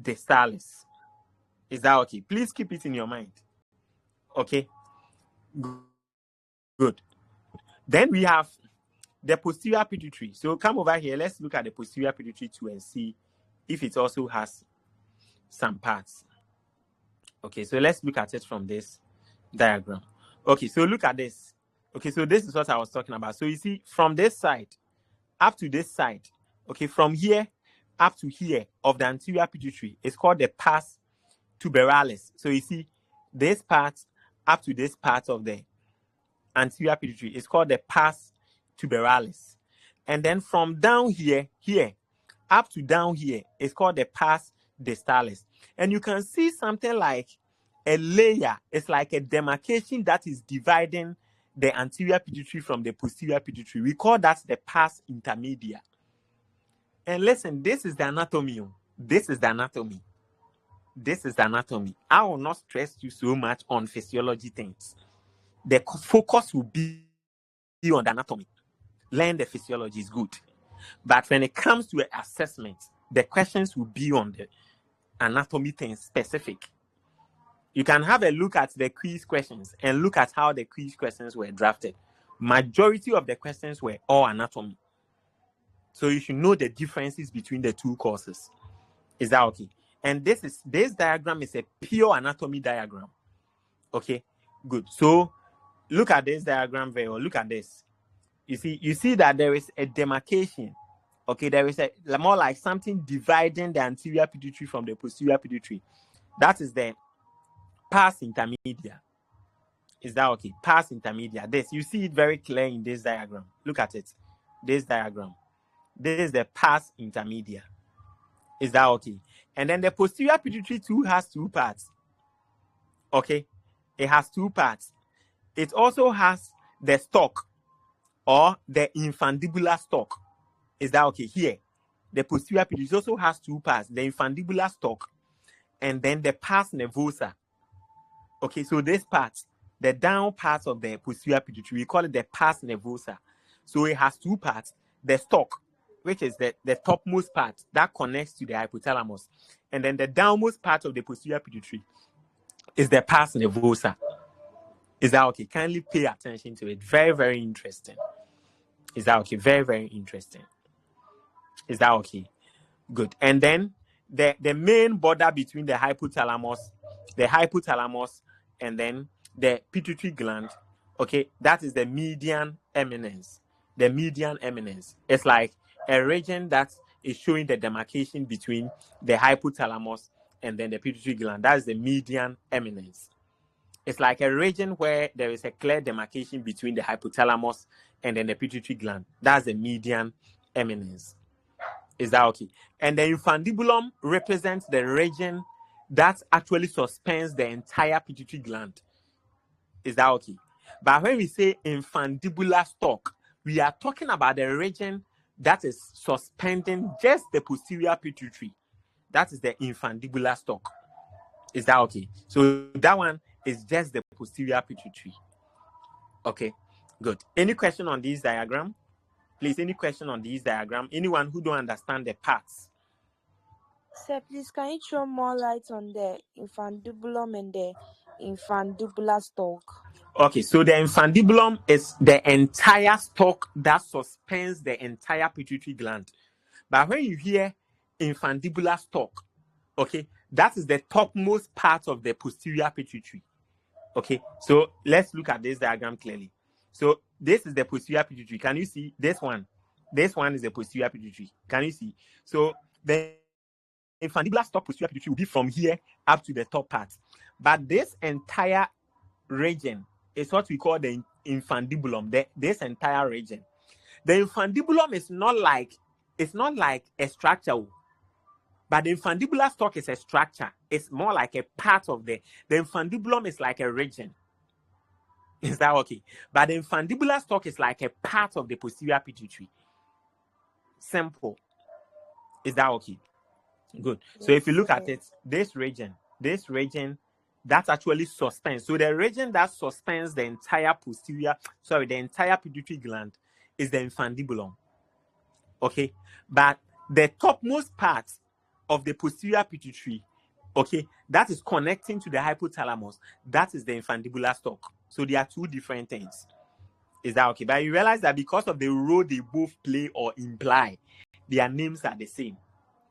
distalis. Is that okay? Please keep it in your mind. Okay. Good. Then we have the posterior pituitary. So come over here. Let's look at the posterior pituitary too and see if it also has some parts. Okay, so let's look at it from this diagram. Okay, so look at this. Okay, so this is what I was talking about. So you see, from this side up to this side, okay, from here up to here of the anterior pituitary is called the pars tuberalis. So you see, this part up to this part of the anterior pituitary is called the pars tuberalis. And then from down here up to down here is called the pars distalis. And you can see something like a layer. It's like a demarcation that is dividing the anterior pituitary from the posterior pituitary. We call that the pars intermedia. And listen, this is the anatomy. This is the anatomy. This is the anatomy. I will not stress you so much on physiology things. the focus will be on the anatomy. Learn the physiology is good. But when it comes to an assessment, the questions will be on the anatomy things specific. You can have a look at the quiz questions and look at how the quiz questions were drafted. Majority of the questions were all anatomy. So you should know the differences between the two courses. Is that okay? And this diagram is a pure anatomy diagram. Okay, good. So look at this diagram very well. Look at this. You see that there is a demarcation. Okay, there is a more like something dividing the anterior pituitary from the posterior pituitary. That is the pars intermedia. Is that okay? Pars intermedia. This, you see it very clear in this diagram. Look at it. This diagram. This is the pars intermedia. Is that okay? And then the posterior pituitary too has two parts. Okay? It has two parts. It also has the stalk or the infundibular stalk. Is that okay? Here, the posterior pituitary also has two parts, the infundibular stalk and then the pars nervosa. Okay, so this part, the down part of the posterior pituitary, we call it the pars nervosa. So it has two parts, the stalk, which is the topmost part that connects to the hypothalamus, and then the downmost part of the posterior pituitary is the pars nervosa. Is that okay? Kindly pay attention to it. Very, very interesting. Is that okay? Very, very interesting. Is that okay? Good. And then the main border between the hypothalamus and then the pituitary gland, okay, that is the median eminence. The median eminence. It's like a region that is showing the demarcation between the hypothalamus and then the pituitary gland. That's the median eminence. It's like a region where there is a clear demarcation between the hypothalamus and then the pituitary gland. That's the median eminence. Is that okay? And the infundibulum represents the region that actually suspends the entire pituitary gland. Is that okay? But when we say infundibular stalk, we are talking about the region that is suspending just the posterior pituitary. That is the infundibular stalk. Is that okay? So that one is just the posterior pituitary. Okay, good. Any question on this diagram? Please, any question on this diagram? Anyone who don't understand the parts? Sir, please, can you throw more light on the infundibulum and the infundibular stalk? Okay, so the infundibulum is the entire stalk that suspends the entire pituitary gland. But when you hear infundibular stalk, okay, that is the topmost part of the posterior pituitary. Okay, so let's look at this diagram clearly. So this is the posterior pituitary. Can you see this one? This one is the posterior pituitary. Can you see? So the infundibular stalk posterior pituitary will be from here up to the top part. But this entire region is what we call the infundibulum. This entire region. The infundibulum is not like a structure, but the infundibular stalk is a structure. It's more like a part of the infundibulum is like a region. Is that okay? But the infundibular stalk is like a part of the posterior pituitary. Simple. Is that okay? Good. So if you look at it, this region that actually suspends. So the region that suspends the entire pituitary gland is the infundibulum. Okay, but the topmost part of the posterior pituitary, okay, that is connecting to the hypothalamus, that is the infundibular stalk. So they are two different things. Is that okay? But you realize that because of the role they both play or imply, their names are the same.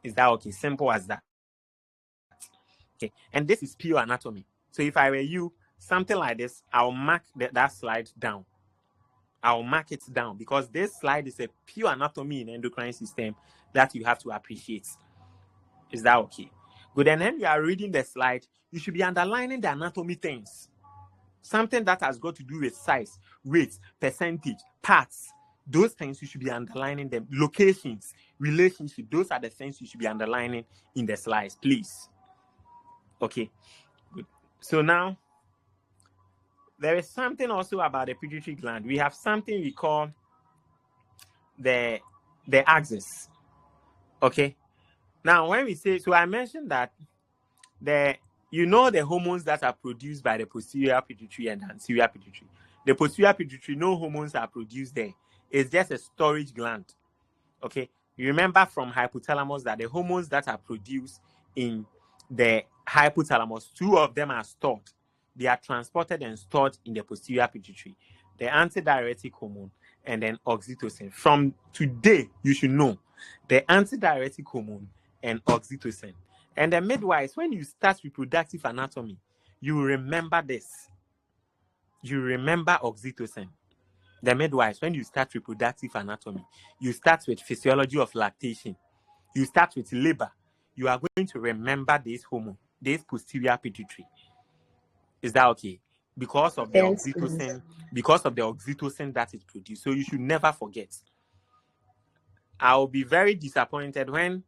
Is that okay? Simple as that. Okay, and this is pure anatomy. So if I were you, something like this, I'll mark that slide down. I'll mark it down because this slide is a pure anatomy in endocrine system that you have to appreciate. Is that okay? Good. And then you are reading the slide, you should be underlining the anatomy things. Something that has got to do with size, weight, percentage, parts. Those things you should be underlining them. Locations, relationship. Those are the things you should be underlining in the slides, please. Okay. Good. So now, there is something also about the pituitary gland. We have something we call the axis. Okay. Now, when we say, so I mentioned that the hormones that are produced by the posterior pituitary and anterior pituitary. The posterior pituitary, no hormones are produced there. It's just a storage gland. Okay, you remember from hypothalamus that the hormones that are produced in the hypothalamus, 2 of them are stored. They are transported and stored in the posterior pituitary. The antidiuretic hormone and then oxytocin. From today, you should know the antidiuretic hormone and oxytocin. And the midwives, when you start reproductive anatomy, you remember this. You remember oxytocin. The midwives, when you start reproductive anatomy, you start with physiology of lactation. You start with labor. You are going to remember this hormone, this posterior pituitary. Is that okay? Because of the Yes, oxytocin, because of the oxytocin that is produced. So you should never forget. I'll be very disappointed when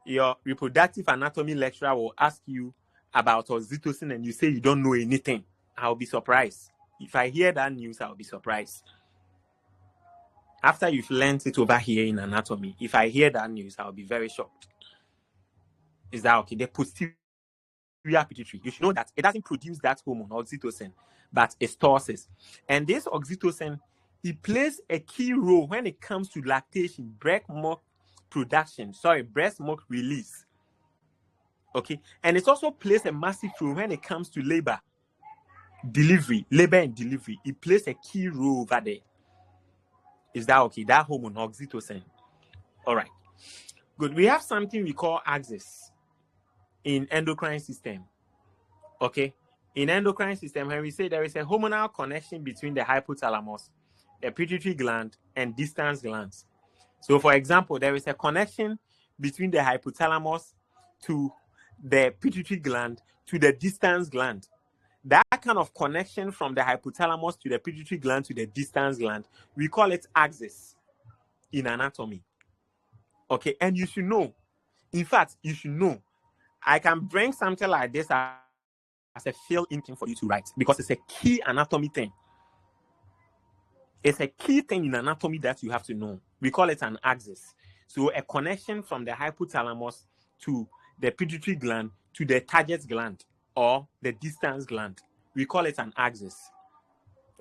your reproductive anatomy lecturer will ask you about oxytocin and you say you don't know anything. I'll be surprised. If I hear that news, I'll be surprised. After you've learned it over here in anatomy, if I hear that news, I'll be very shocked. Is that okay? The posterior pituitary, you should know that it doesn't produce that hormone, oxytocin, but it stores it. And this oxytocin, it plays a key role when it comes to lactation, breast milk release. Okay, and it also plays a massive role when it comes to labor and delivery. It plays a key role over there. Is that okay? That hormone, oxytocin. All right. Good. We have something we call axis in endocrine system. Okay. In endocrine system, when we say there is a hormonal connection between the hypothalamus, the pituitary gland, and distance glands. So, for example, there is a connection between the hypothalamus to the pituitary gland to the distance gland. That kind of connection from the hypothalamus to the pituitary gland to the distance gland, we call it axis in anatomy. Okay, and you should know. In fact, you should know. I can bring something like this as a fill-in thing for you to write because it's a key anatomy thing. It's a key thing in anatomy that you have to know. We call it an axis. So a connection from the hypothalamus to the pituitary gland to the target gland or the distance gland. We call it an axis.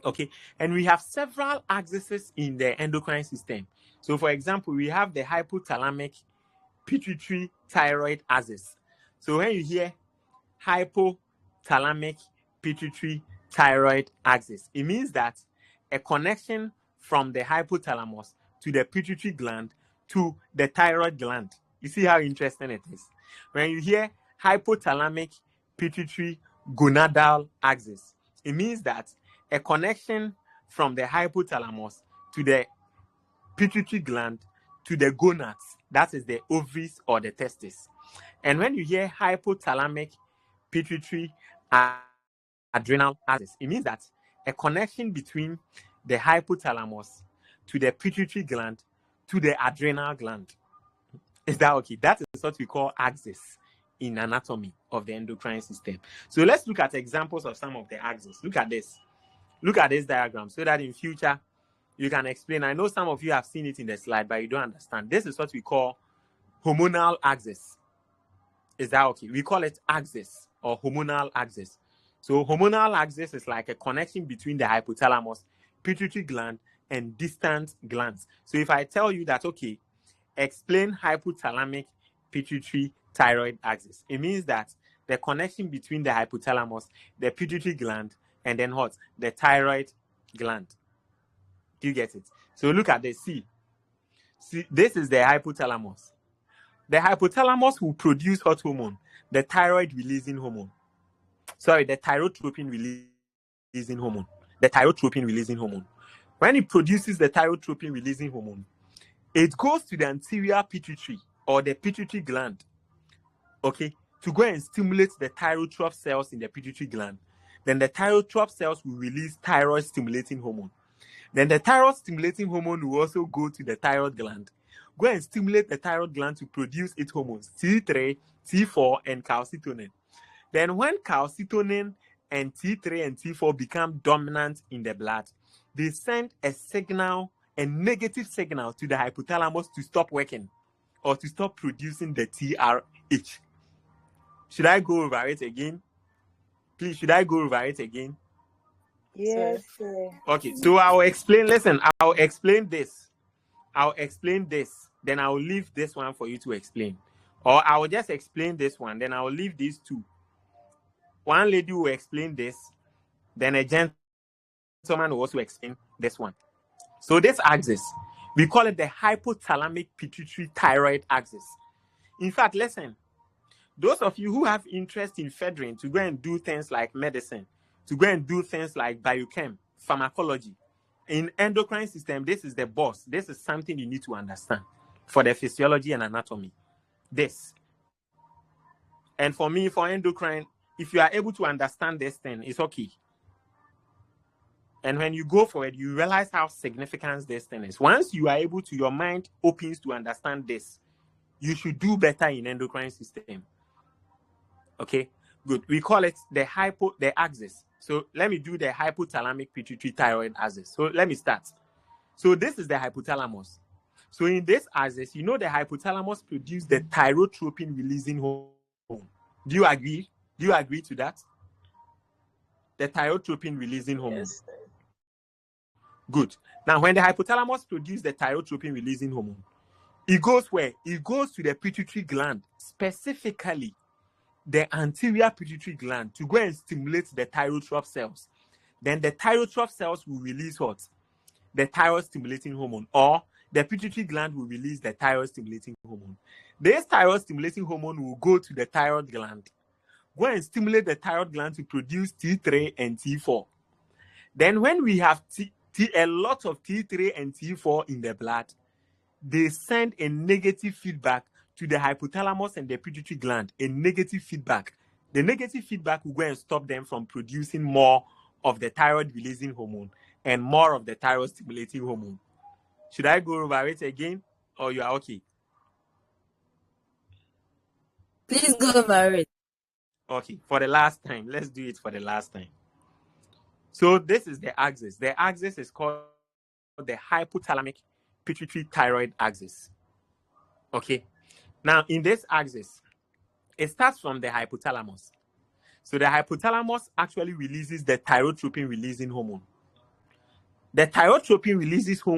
Okay, and we have several axes in the endocrine system. So for example, we have the hypothalamic pituitary thyroid axis. So when you hear hypothalamic pituitary thyroid axis, it means that a connection from the hypothalamus to the pituitary gland to the thyroid gland. You see how interesting it is? When you hear hypothalamic pituitary gonadal axis, it means that a connection from the hypothalamus to the pituitary gland to the gonads, that is the ovaries or the testes. And when you hear hypothalamic pituitary adrenal axis, it means that a connection between the hypothalamus to the pituitary gland to the adrenal gland. Is that okay? That is what we call axis in anatomy of the endocrine system. So let's look at examples of some of the axes. Look at this. Look at this diagram so that in future you can explain. I know some of you have seen it in the slide, but you don't understand. This is what we call hormonal axis. Is that okay? We call it axis or hormonal axis. So hormonal axis is like a connection between the hypothalamus, pituitary gland, and distant glands. So if I tell you that, okay, explain hypothalamic pituitary thyroid axis, it means that the connection between the hypothalamus, the pituitary gland, and then what? The thyroid gland. Do you get it? So look at this. See, this is the hypothalamus. The hypothalamus will produce what hormone? The thyroid releasing hormone. Sorry, the thyrotropin releasing hormone. The thyrotropin releasing hormone. When it produces the thyrotropin releasing hormone, it goes to the anterior pituitary or the pituitary gland, okay, to go and stimulate the thyrotrope cells in the pituitary gland. Then the thyrotrope cells will release thyroid stimulating hormone. Then the thyroid stimulating hormone will also go to the thyroid gland, go and stimulate the thyroid gland to produce its hormones, T3, T4, and calcitonin. Then when calcitonin and T3 and T4 become dominant in the blood, they send a signal, a negative signal to the hypothalamus to stop working or to stop producing the TRH. Should I go over it again? Please, should I go over it again? Yes, sir. Okay, so I'll explain. Listen, I'll explain this. Then I'll leave this one for you to explain. Or I'll just explain this one, then I'll leave these two. One lady will explain this, then a gentleman will also explain this one. So this axis, we call it the hypothalamic pituitary thyroid axis. In fact, listen, those of you who have interest in furthering to go and do things like medicine, to go and do things like biochem, pharmacology, in endocrine system, this is the boss. This is something you need to understand for the physiology and anatomy. This. And for me, for endocrine, if you are able to understand this thing, it's okay. And when you go for it, you realize how significant this thing is. Once you are able to, your mind opens to understand this, you should do better in endocrine system. Okay, good. We call it the axis. So let me do the hypothalamic pituitary thyroid axis. So let me start. So this is the hypothalamus. So in this axis, you know the hypothalamus produces the thyrotropin releasing hormone. Do you agree? Do you agree to that? The thyrotropin releasing hormone. Yes. Good. Now, when the hypothalamus produces the thyrotropin releasing hormone, it goes where? It goes to the pituitary gland, specifically the anterior pituitary gland, to go and stimulate the thyrotroph cells. Then the thyrotroph cells will release what? The thyroid stimulating hormone, or the pituitary gland will release the thyroid stimulating hormone. This thyroid stimulating hormone will go to the thyroid gland, go and stimulate the thyroid gland to produce T3 and T4. Then when we have a lot of T3 and T4 in the blood, they send a negative feedback to the hypothalamus and the pituitary gland, a negative feedback. The negative feedback will go and stop them from producing more of the thyroid releasing hormone and more of the thyroid stimulating hormone. Should I go over it again, or you are okay? Please go over it. Okay, for the last time. Let's do it for the last time. So this is the axis. The axis is called the hypothalamic pituitary thyroid axis. Okay. Now, in this axis, it starts from the hypothalamus. So the hypothalamus actually releases the thyrotropin releasing hormone. The thyrotropin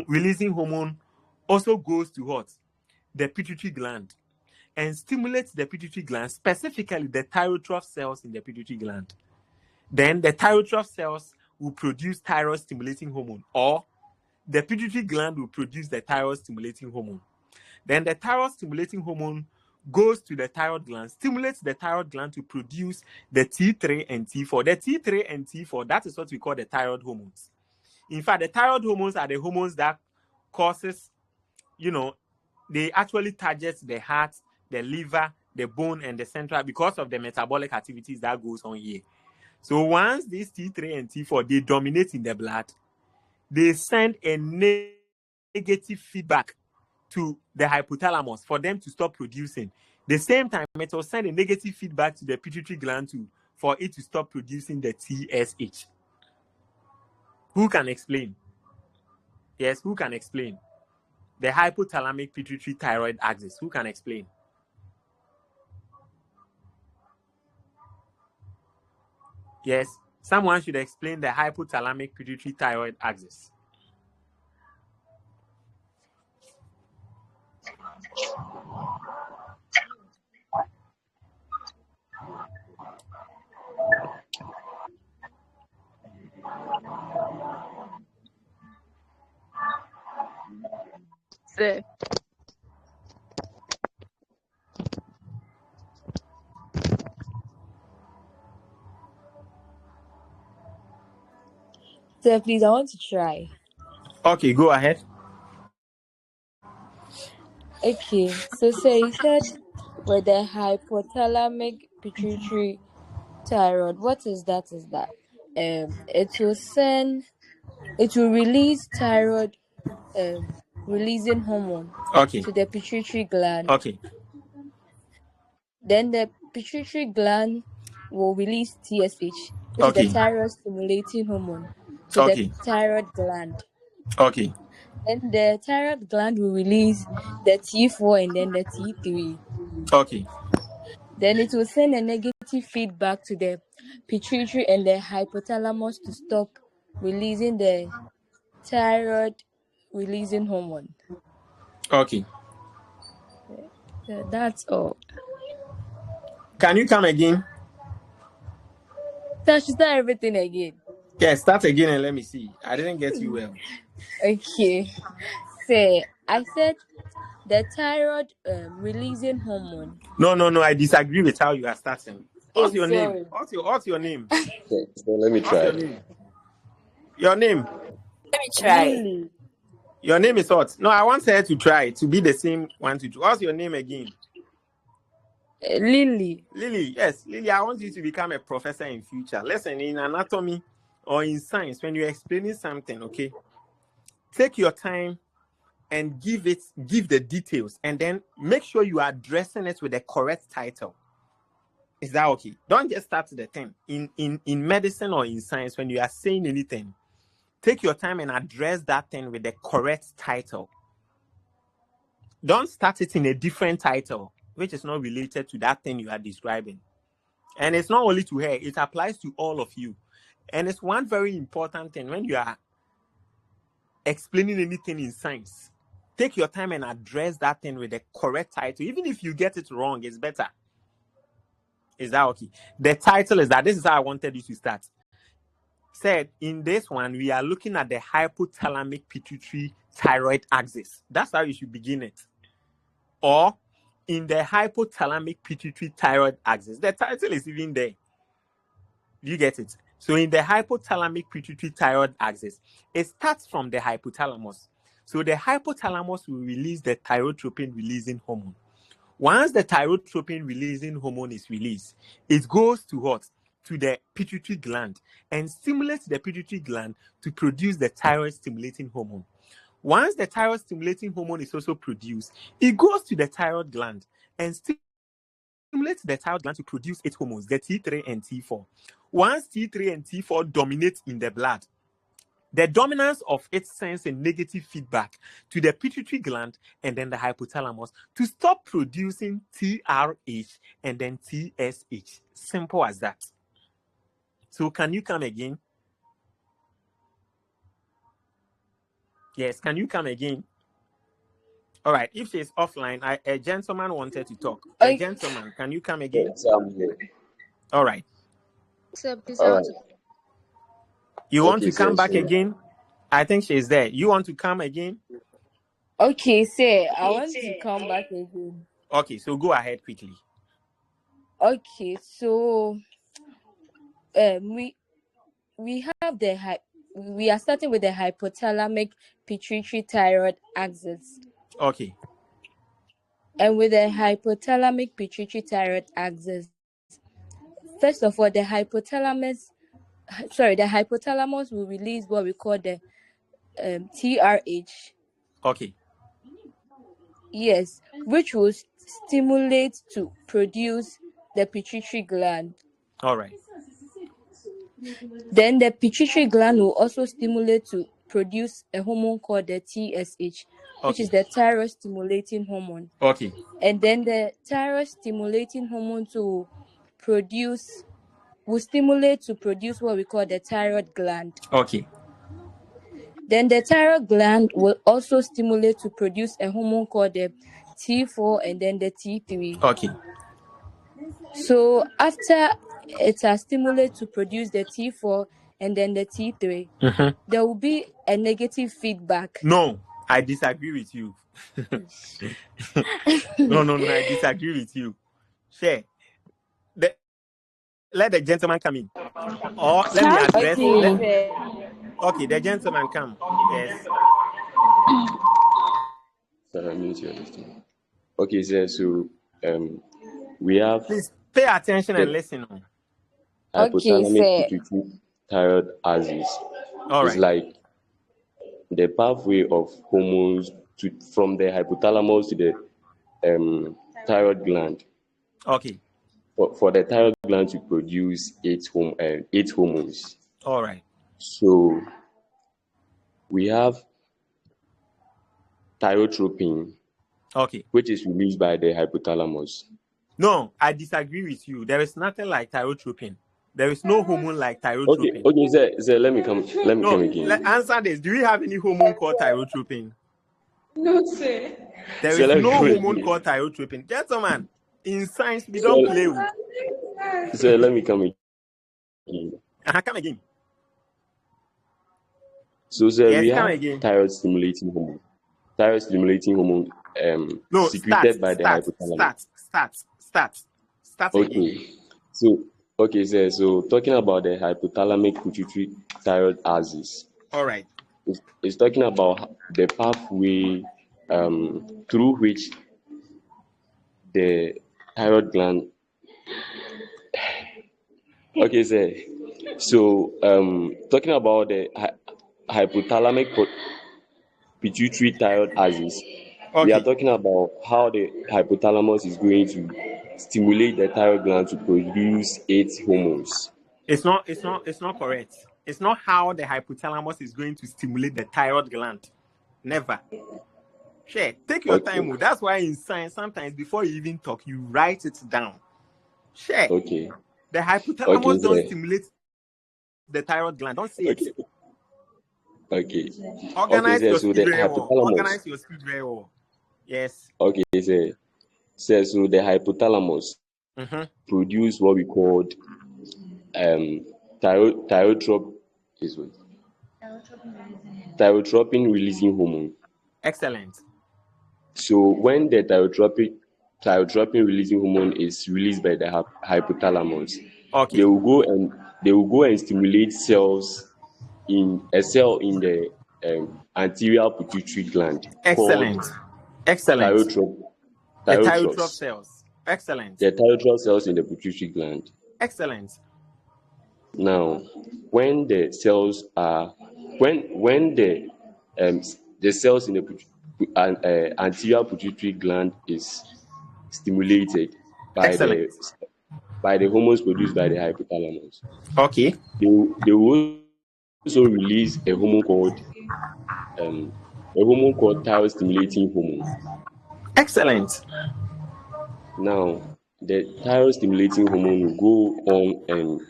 releasing hormone also goes to what? The pituitary gland, and stimulates the pituitary gland, specifically the thyrotroph cells in the pituitary gland. Then the thyrotroph cells will produce thyroid stimulating hormone, or the pituitary gland will produce the thyroid stimulating hormone. Then the thyroid stimulating hormone goes to the thyroid gland, stimulates the thyroid gland to produce the T3 and T4. The T3 and T4, that is what we call the thyroid hormones. In fact, the thyroid hormones are the hormones that causes, they actually target the heart, the liver, the bone, and the central, because of the metabolic activities that goes on here. So once these T3 and T4, they dominate in the blood, they send a negative feedback to the hypothalamus for them to stop producing. The same time, it will send a negative feedback to the pituitary gland for it to stop producing the TSH. Who can explain? Yes, who can explain? The hypothalamic pituitary thyroid axis. Who can explain? Yes, someone should explain the hypothalamic pituitary thyroid axis. Sir. Sir, please, I want to try. Okay, go ahead. Okay, so you said with the hypothalamic pituitary thyroid, what is that? It will release thyroid releasing hormone to the pituitary gland. Okay. Then the pituitary gland will release TSH, which is the thyroid stimulating hormone, to the thyroid gland. Okay. Then the thyroid gland will release the T4 and then the T3. Okay. Then it will send a negative feedback to the pituitary and the hypothalamus to stop releasing the thyroid releasing hormone. Okay. That's all. Can you come again? So I should start everything again. Yeah, start again and let me see. I didn't get you well. Okay. So I said the thyroid releasing hormone. No. I disagree with how you are starting. What's your name? Sorry. What's your name? Okay, so let me What's try. your name? Your name? Let me try. Lily. Your name is what? No, I want her to try to be the same one to two. What's your name again? Lily. Lily. Yes, Lily. I want you to become a professor in future. Listen, in anatomy or in science, when you're explaining something, okay, take your time and give the details, and then make sure you are addressing it with the correct title. Is that okay? Don't just start the thing. In medicine or in science, when you are saying anything, take your time and address that thing with the correct title. Don't start it in a different title, which is not related to that thing you are describing. And it's not only to her, it applies to all of you. And it's one very important thing when you are explaining anything in science. Take your time and address that thing with the correct title. Even if you get it wrong, it's better. Is that okay? The title is that. This is how I wanted you to start. Said in this one, we are looking at the hypothalamic pituitary thyroid axis. That's how you should begin it. Or in the hypothalamic pituitary thyroid axis. The title is even there. You get it? So in the hypothalamic pituitary thyroid axis, it starts from the hypothalamus. So the hypothalamus will release the thyrotropin releasing hormone. Once the thyrotropin releasing hormone is released, it goes to what? To the pituitary gland and stimulates the pituitary gland to produce the thyroid stimulating hormone. Once the thyroid stimulating hormone is also produced, it goes to the thyroid gland and stimulates the thyroid gland to produce its hormones, the T3 and T4. Once T3 and T4 dominate in the blood, the dominance of it sends a negative feedback to the pituitary gland and then the hypothalamus to stop producing TRH and then TSH. Simple as that. So can you come again? Yes, can you come again? All right, if she's offline, a gentleman wanted to talk. A gentleman, can you come again? Yes, I'm here. All right. So please, All right. You want Okay, to come back so again? I think she's there. You want to come again? Okay, say I want to come back again. Okay, so go ahead quickly. Okay, so we have we are starting with the hypothalamic pituitary thyroid axis. Okay. And with the hypothalamic pituitary thyroid axis, first of all, the hypothalamus will release what we call the TRH. Okay. Yes, which will stimulate to produce the pituitary gland. All right. Then the pituitary gland will also stimulate to produce a hormone called the TSH, which is the thyroid stimulating hormone. Okay. And then the thyroid stimulating hormone will stimulate to produce what we call the thyroid gland. Okay. Then the thyroid gland will also stimulate to produce a hormone called the T4 and then the T3. Okay. So after it has stimulated to produce the T4 and then the T3, there will be a negative feedback. No, I disagree with you. No, I disagree with you. Share. Let the gentleman come in. Or let me address. Okay, the gentleman come. Yes. Okay, sir. So we have. Please pay attention and listen. Hypothalamic pituitary thyroid axis. All right. It's like the pathway of hormones from the hypothalamus to the thyroid gland. Okay. For the thyroid gland to produce its hormones. All right. So we have thyrotropin, okay, which is released by the hypothalamus. No, I disagree with you. There is nothing like thyrotropin. There is no hormone like Okay, thyrotropin. sir, let me come again. Answer this. Do we have any hormone called thyrotropin? No, sir. There Sir, is let me no come hormone again. called thyrotropin. Gentlemen, in science, we Sir, don't play with. sir, let me come again. Come again. So, sir, Yes, we come have again. thyroid stimulating hormone. Thyroid stimulating hormone No, secreted by the hypothalamus. Start again. Okay. Okay, sir. So talking about the hypothalamic pituitary thyroid axis, All right. it's talking about the pathway through which the thyroid gland. Okay, sir. So talking about the hypothalamic pituitary thyroid axis, we are Okay. talking about how the hypothalamus is going to stimulate the thyroid gland to produce its hormones. It's not correct. It's not how the hypothalamus is going to stimulate the thyroid gland. Never. Sure. Take your time. That's why in science, sometimes before you even talk, you write it down. Sure. Okay. The hypothalamus don't sir. stimulate the thyroid gland. Don't say it. Okay. Organize sir, your so speed the very well. hypothalamus. Organize your speed very well. Yes. Okay, sir. So the hypothalamus produce what we called thyrotropin releasing hormone. Excellent. So when the thyrotropin releasing hormone is released by the hypothalamus, Okay. they will go and stimulate cells in the anterior pituitary gland. Excellent. Excellent. The thyrotrop cells. Excellent. The thyrotrop cells in the pituitary gland. Excellent. Now, when the cells are when the cells in the anterior pituitary gland is stimulated by Excellent. the hormones produced by the hypothalamus, okay, they will also release a hormone called thyroid stimulating hormone. Excellent. Now, the thyroid stimulating hormone will go on and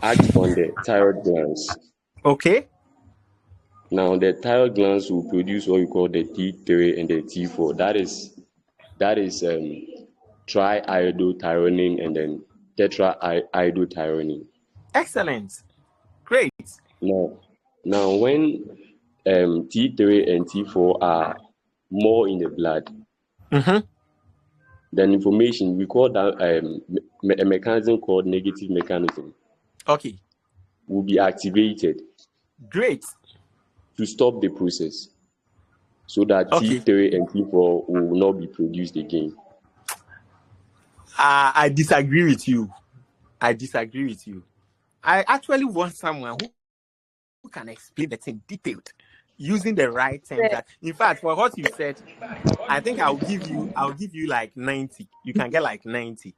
act on the thyroid glands. Okay. Now, the thyroid glands will produce what we call the T3 and the T4. That is triiodothyronine and then tetraiodothyronine. Excellent. Great. Now, when T3 and T4 are more in the blood, then information, we call that a mechanism called negative mechanism. Okay. Will be activated. Great. To stop the process, so that T3 and T4 will not be produced again. I disagree with you. I actually want someone who can explain the thing detailed, using the right terms. In fact, for what you said, I think I'll give you like 90. You can get like 90.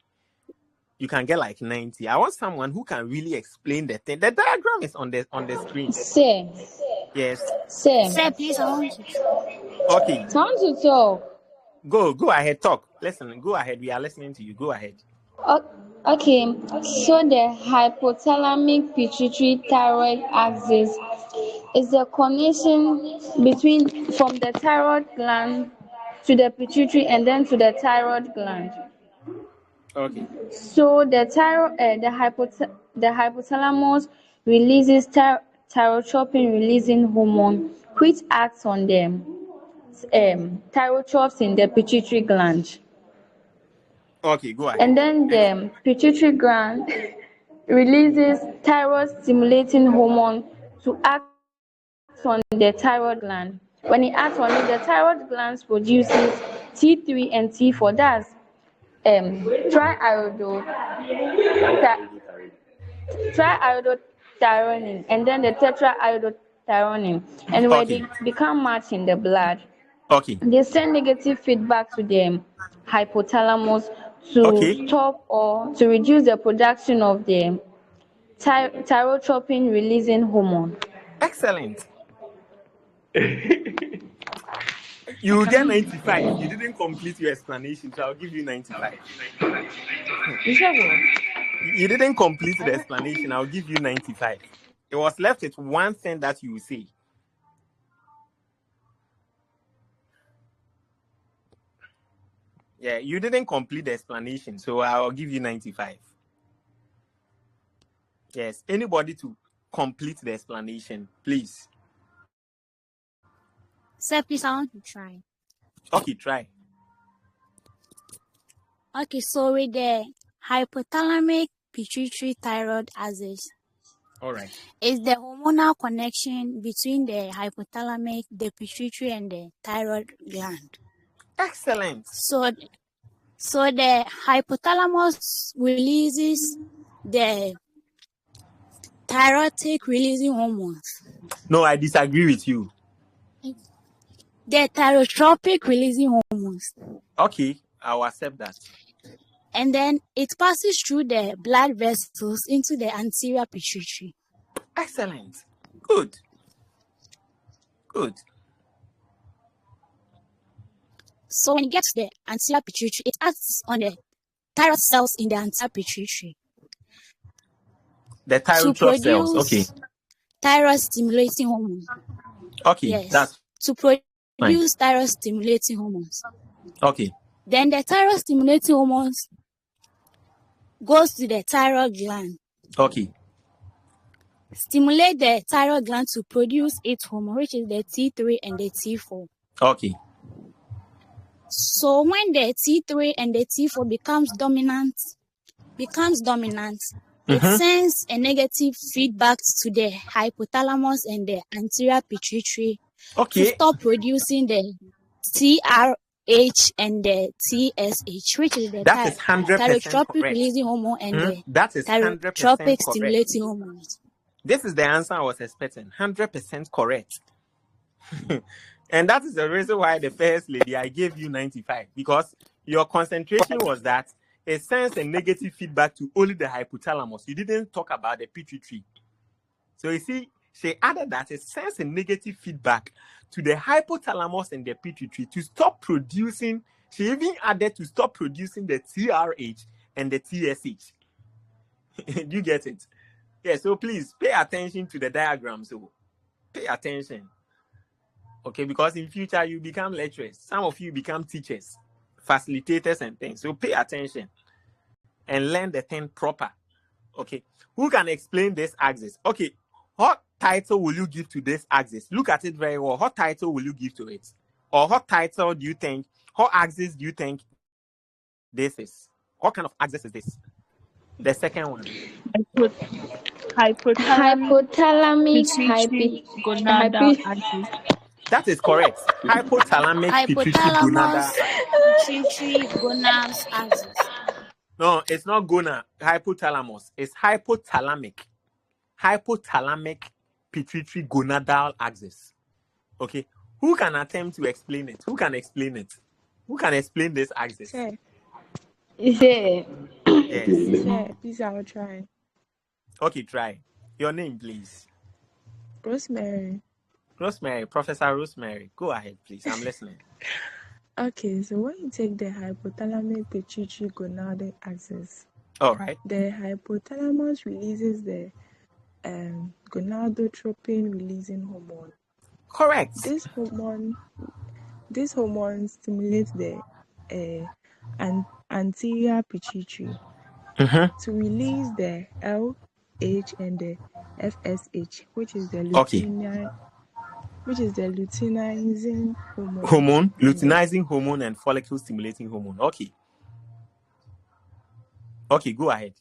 I want someone who can really explain the thing. The diagram is on the screen. Sir. Yes. Sir, please, I want to. Okay. Time to talk. Go ahead, talk. Listen, go ahead. We are listening to you. Go ahead. Okay. So the hypothalamic pituitary thyroid axis is the connection from the thyroid gland to the pituitary and then to the thyroid gland. Okay. So the hypothalamus releases thyrotropin releasing hormone, which acts on the thyrotropes in the pituitary gland. Okay, go ahead. And then the pituitary gland releases thyroid stimulating hormone to act on the thyroid gland. When it acts on it, the thyroid gland produces T3 and T4. That's triiodothyronine and then the tetraiodothyronine, and when they become matched in the blood, they send negative feedback to the hypothalamus to stop or to reduce the production of the thyrotropin releasing hormone. Excellent. You get 95. You didn't complete your explanation, so I'll give you 95. You didn't complete the explanation. I'll give you 95. It was left with one thing that you say. Yeah, you didn't complete the explanation, so I'll give you 95. Yes, anybody to complete the explanation, please. Sir, please, I want to try. Okay, try. Okay, so with the hypothalamic pituitary thyroid axis, All right. is the hormonal connection between the hypothalamic, the pituitary, and the thyroid gland. Excellent. So the hypothalamus releases the thyroid releasing hormones. No, I disagree with you. The thyrotropic releasing hormones. Okay, I'll accept that. And then it passes through the blood vessels into the anterior pituitary. Excellent. Good. Good. So when it gets to the anterior pituitary, it acts on the thyroid cells in the anterior pituitary. The thyroid cells. Okay. Thyroid stimulating hormones. Okay. Yes. That's to produce thyroid stimulating hormones. Okay. Then the thyroid stimulating hormones goes to the thyroid gland. Okay. Stimulate the thyroid gland to produce its hormone, which is the T3 and the T4. Okay. So when the T3 and the T4 becomes dominant, it sends a negative feedback to the hypothalamus and the anterior pituitary to stop producing the TRH and the TSH, which is the thyrotropic releasing hormone and the thyrotropic stimulating hormones. This is the answer I was expecting. 100% correct. And that is the reason why the first lady, I gave you 95, because your concentration was that it sends a negative feedback to only the hypothalamus. You didn't talk about the pituitary. So you see, she added that it sends a negative feedback to the hypothalamus and the pituitary to stop producing. She even added to stop producing the TRH and the TSH. Do you get it? Yeah, so please pay attention to the diagram. So pay attention. Okay, because in future you become lecturers. Some of you become teachers, facilitators and things. So pay attention and learn the thing proper. Okay, who can explain this axis? Okay, what title will you give to this axis? Look at it very well. What title will you give to it? Or what title do you think, what axis do you think this is? What kind of axis is this? The second one. Hypothalamic gonadal axis. That is correct. Hypothalamic pituitary gonadal axis. No, it's not hypothalamus. It's hypothalamic. Hypothalamic pituitary gonadal axis. Okay. Who can attempt to explain it? Who can explain it? Who can explain this axis? Sure. Yes. Sure. Please, I will try. Okay, try. Your name, please. Rosemary. Professor Rosemary. Go ahead, please. I'm listening. Okay, so when you take the hypothalamic pituitary gonadal axis, all right, the hypothalamus releases the gonadotropin releasing hormone. Correct. This hormone stimulates the anterior pituitary to release the LH and the FSH, which is the luteinizing hormone. Luteinizing hormone and follicle stimulating hormone. Okay, go ahead.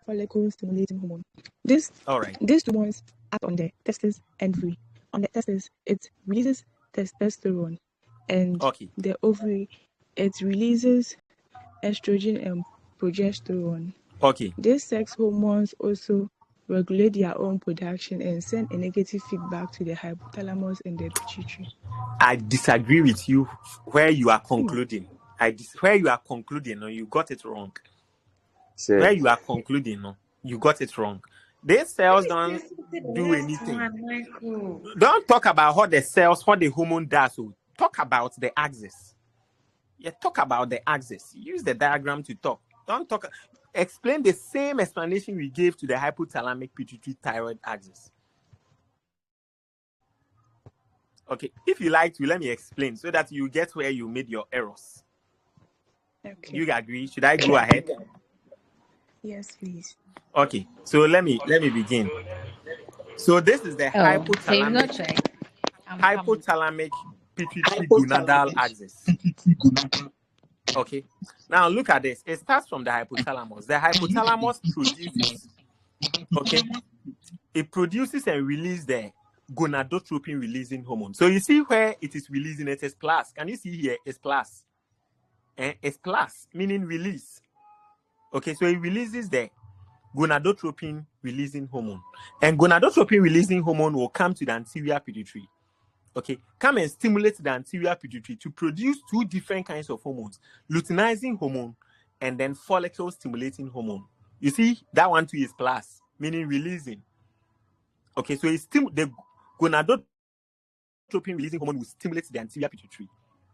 Follicle stimulating hormone. These two ones act on the testes and ovary. On the testes, it releases testosterone, and the ovary, it releases estrogen and progesterone. Okay. These sex hormones also regulate their own production and send a negative feedback to the hypothalamus and the pituitary. I disagree with you where you are concluding. Where you are concluding, no, you got it wrong. Where you are concluding, no, you got it wrong. These cells don't do anything. Don't talk about what the hormone does. So talk about the axis. Yeah, talk about the axis. Use the diagram to talk. Don't talk. explain the same explanation we gave to the hypothalamic pituitary thyroid axis. Okay, if you like to, let me explain so that you get where you made your errors. Okay. You agree? Should I go ahead? Yes, please. Okay, so let me begin. So this is the hypothalamic pituitary gonadal axis. Okay, now look at this. It starts from the hypothalamus. The hypothalamus produces, okay, it produces and releases the gonadotropin releasing hormone. So you see where it is releasing, it is plus. Can you see here? It's plus. It's plus, meaning release. Okay, so it releases the gonadotropin releasing hormone. And gonadotropin releasing hormone will come to the anterior pituitary. Okay, come and stimulate the anterior pituitary to produce two different kinds of hormones, luteinizing hormone and then follicle stimulating hormone. You see, that one too is plus, meaning releasing. Okay, so it's the gonadotropin releasing hormone will stimulate the anterior pituitary,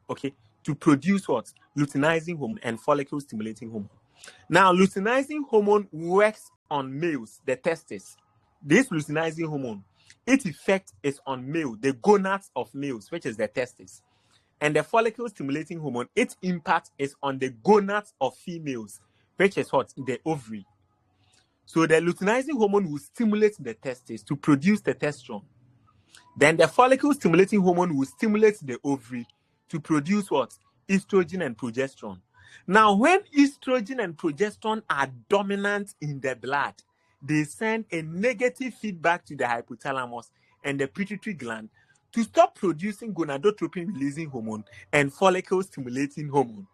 okay, to produce what? Luteinizing hormone and follicle stimulating hormone. Now, luteinizing hormone works on males, the testes. This luteinizing hormone, its effect is on male, the gonads of males, which is the testes. And the follicle stimulating hormone, its impact is on the gonads of females, which is what? The ovary. So the luteinizing hormone will stimulate the testes to produce testosterone. Then the follicle stimulating hormone will stimulate the ovary to produce what? Estrogen and progesterone. Now, when estrogen and progesterone are dominant in the blood, they send a negative feedback to the hypothalamus and the pituitary gland to stop producing gonadotropin releasing hormone and follicle stimulating hormone.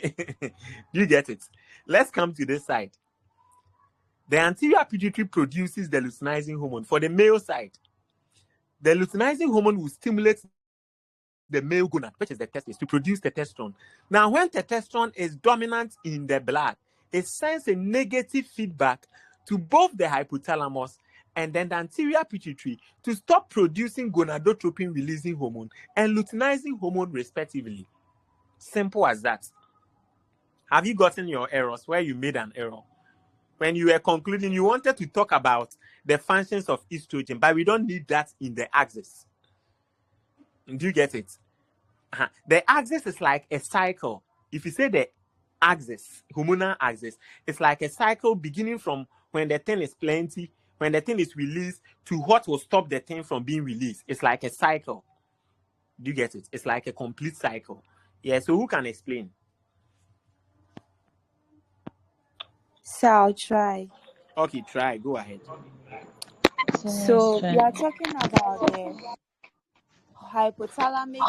Do you get it? Let's come to this side. The anterior pituitary produces the luteinizing hormone. For the male side, the luteinizing hormone will stimulate the male gonad, which is the testis, to produce testosterone. Now, when testosterone is dominant in the blood, it sends a negative feedback to both the hypothalamus and then the anterior pituitary to stop producing gonadotropin releasing hormone and luteinizing hormone respectively. Simple as that. Have you gotten your errors where you made an error? When you were concluding, you wanted to talk about the functions of estrogen, but we don't need that in the axis. Do you get it? The axis is like a cycle. If you say the axis, hormonal axis, it's like a cycle beginning from when the thing is plenty, when the thing is released, to what will stop the thing from being released. It's like a cycle. Do you get it? It's like a complete cycle. Yeah, so who can explain? So I'll try. Okay, try. Go ahead. So we are talking about the hypothalamic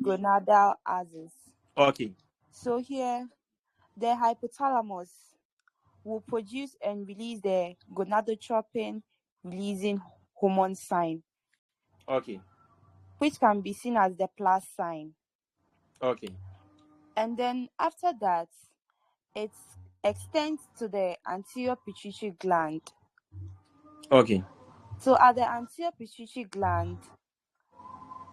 gonadal axis. Okay. So here, the hypothalamus will produce and release the gonadotropin releasing hormone sign. Okay. Which can be seen as the plus sign. Okay. And then after that, it extends to the anterior pituitary gland. Okay. So at the anterior pituitary gland,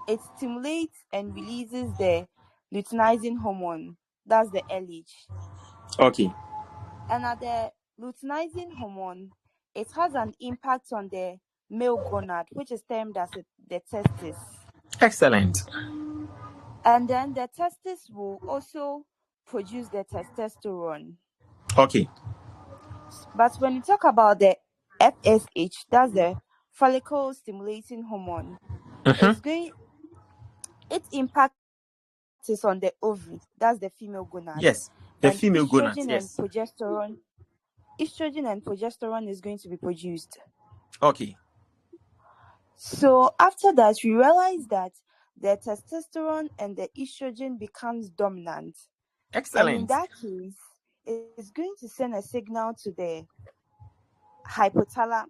it stimulates and releases the luteinizing hormone. That's the LH. Okay. And at the luteinizing hormone, it has an impact on the male gonad, which is termed as the testis. Excellent. And then the testis will also produce the testosterone. Okay. But when you talk about the FSH, that's the follicle stimulating hormone, its impact is on the ovary. That's the female gonad. Yes, the female gonad. Yes. Estrogen and progesterone is going to be produced. Okay. So after that, we realize that the testosterone and the estrogen becomes dominant. Excellent. And in that case, it's going to send a signal to the hypothalamus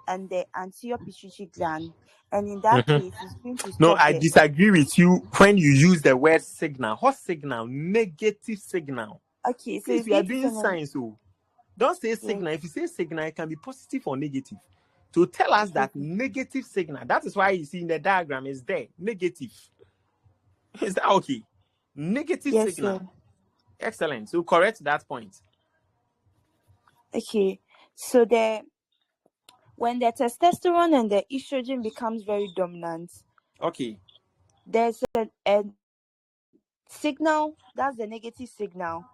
and the anterior pituitary gland. And in that case, it's going to stop. No, I disagree with you when you use the word signal. What signal? Negative signal. Okay, so if you are doing science, don't say signal. If you say signal, it can be positive or negative. To tell us that negative signal, that is why you see in the diagram is there. Negative. Is that okay? Negative signal. Sir. Excellent. So correct that point. Okay. So when the testosterone and the estrogen becomes very dominant, okay, there's a signal, that's the negative signal,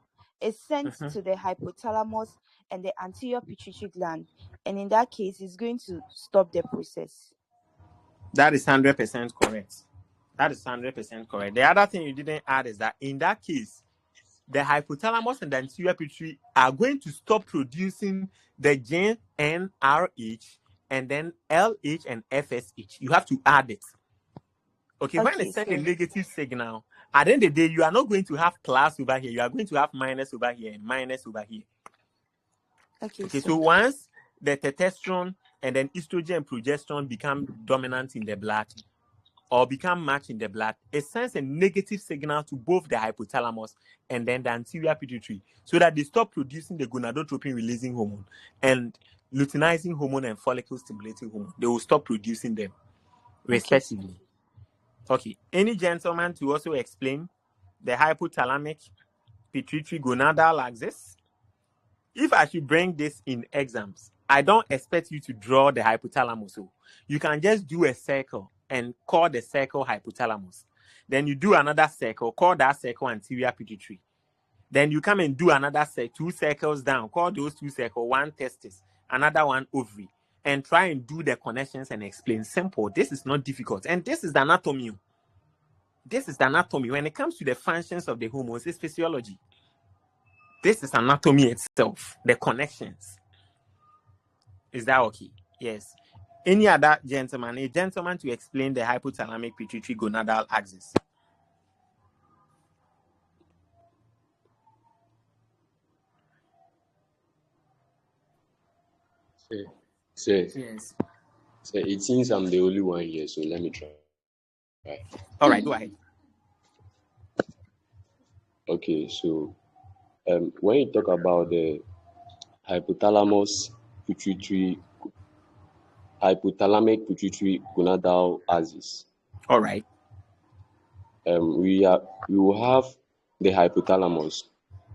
is sent to the hypothalamus and the anterior pituitary gland, and in that case it's going to stop the process. That is 100% correct. That is 100% correct. The other thing you didn't add is that in that case, the hypothalamus and the anterior pituitary are going to stop producing the gene NRH and then LH and FSH. You have to add it. Okay, when they send a negative signal, at the end of the day, you are not going to have plus over here. You are going to have minus over here and minus over here. Okay, so once the testosterone and then estrogen and progesterone become dominant in the blood or become matched in the blood, it sends a negative signal to both the hypothalamus and then the anterior pituitary so that they stop producing the gonadotropin releasing hormone and luteinizing hormone and follicle stimulating hormone. They will stop producing them respectively. Okay, any gentleman to also explain the hypothalamic pituitary gonadal axis? If I should bring this in exams, I don't expect you to draw the hypothalamus. So you can just do a circle and call the circle hypothalamus. Then you do another circle, call that circle anterior pituitary. Then you come and do another two circles down, call those two circles, one testis, another one ovary, and try and do the connections and explain. Simple. This is not difficult. And this is the anatomy. This is the anatomy. When it comes to the functions of the hormones, it's physiology. This is anatomy itself, the connections. Is that okay? Yes. Any other gentleman? A gentleman to explain the hypothalamic pituitary gonadal axis. Yes. So it seems I'm the only one here, so let me try. All right, go ahead. Okay, so when you talk about the hypothalamic pituitary gonadal axis, all right, we will have the hypothalamus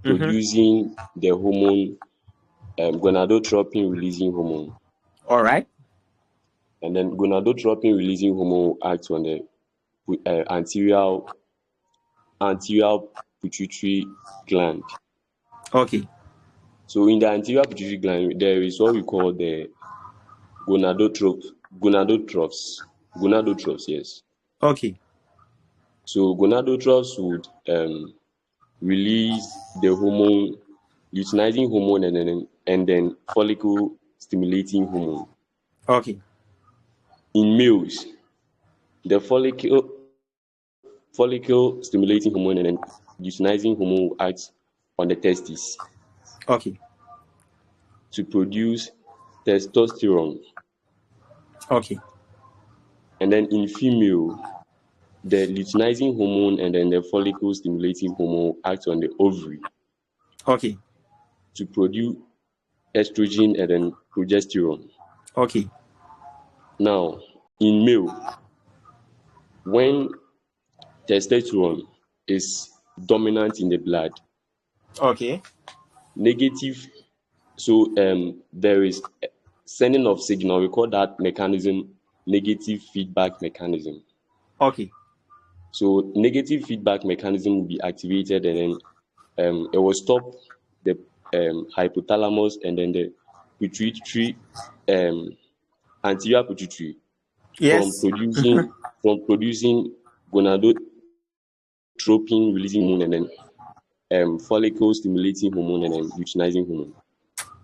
producing the hormone gonadotropin releasing hormone. All right. And then gonadotropin releasing hormone acts on the anterior pituitary gland. Okay. So in the anterior pituitary gland, there is what we call the gonadotrophs. Yes. Okay. So gonadotrophs would release the hormone, luteinizing hormone, and then follicle stimulating hormone. Okay. In males, the follicle stimulating hormone and then luteinizing hormone acts on the testes. Okay. To produce testosterone. Okay. And then in female, the luteinizing hormone and then the follicle stimulating hormone acts on the ovary. Okay. To produce estrogen and then progesterone. Okay. Now, in male, when testosterone is dominant in the blood, okay, negative, so there is sending of signal. We call that mechanism negative feedback mechanism. Okay. So negative feedback mechanism will be activated, and then it will stop the hypothalamus and then the pituitary anterior pituitary from producing gonadotropin releasing hormone and then follicle stimulating hormone and then luteinizing hormone.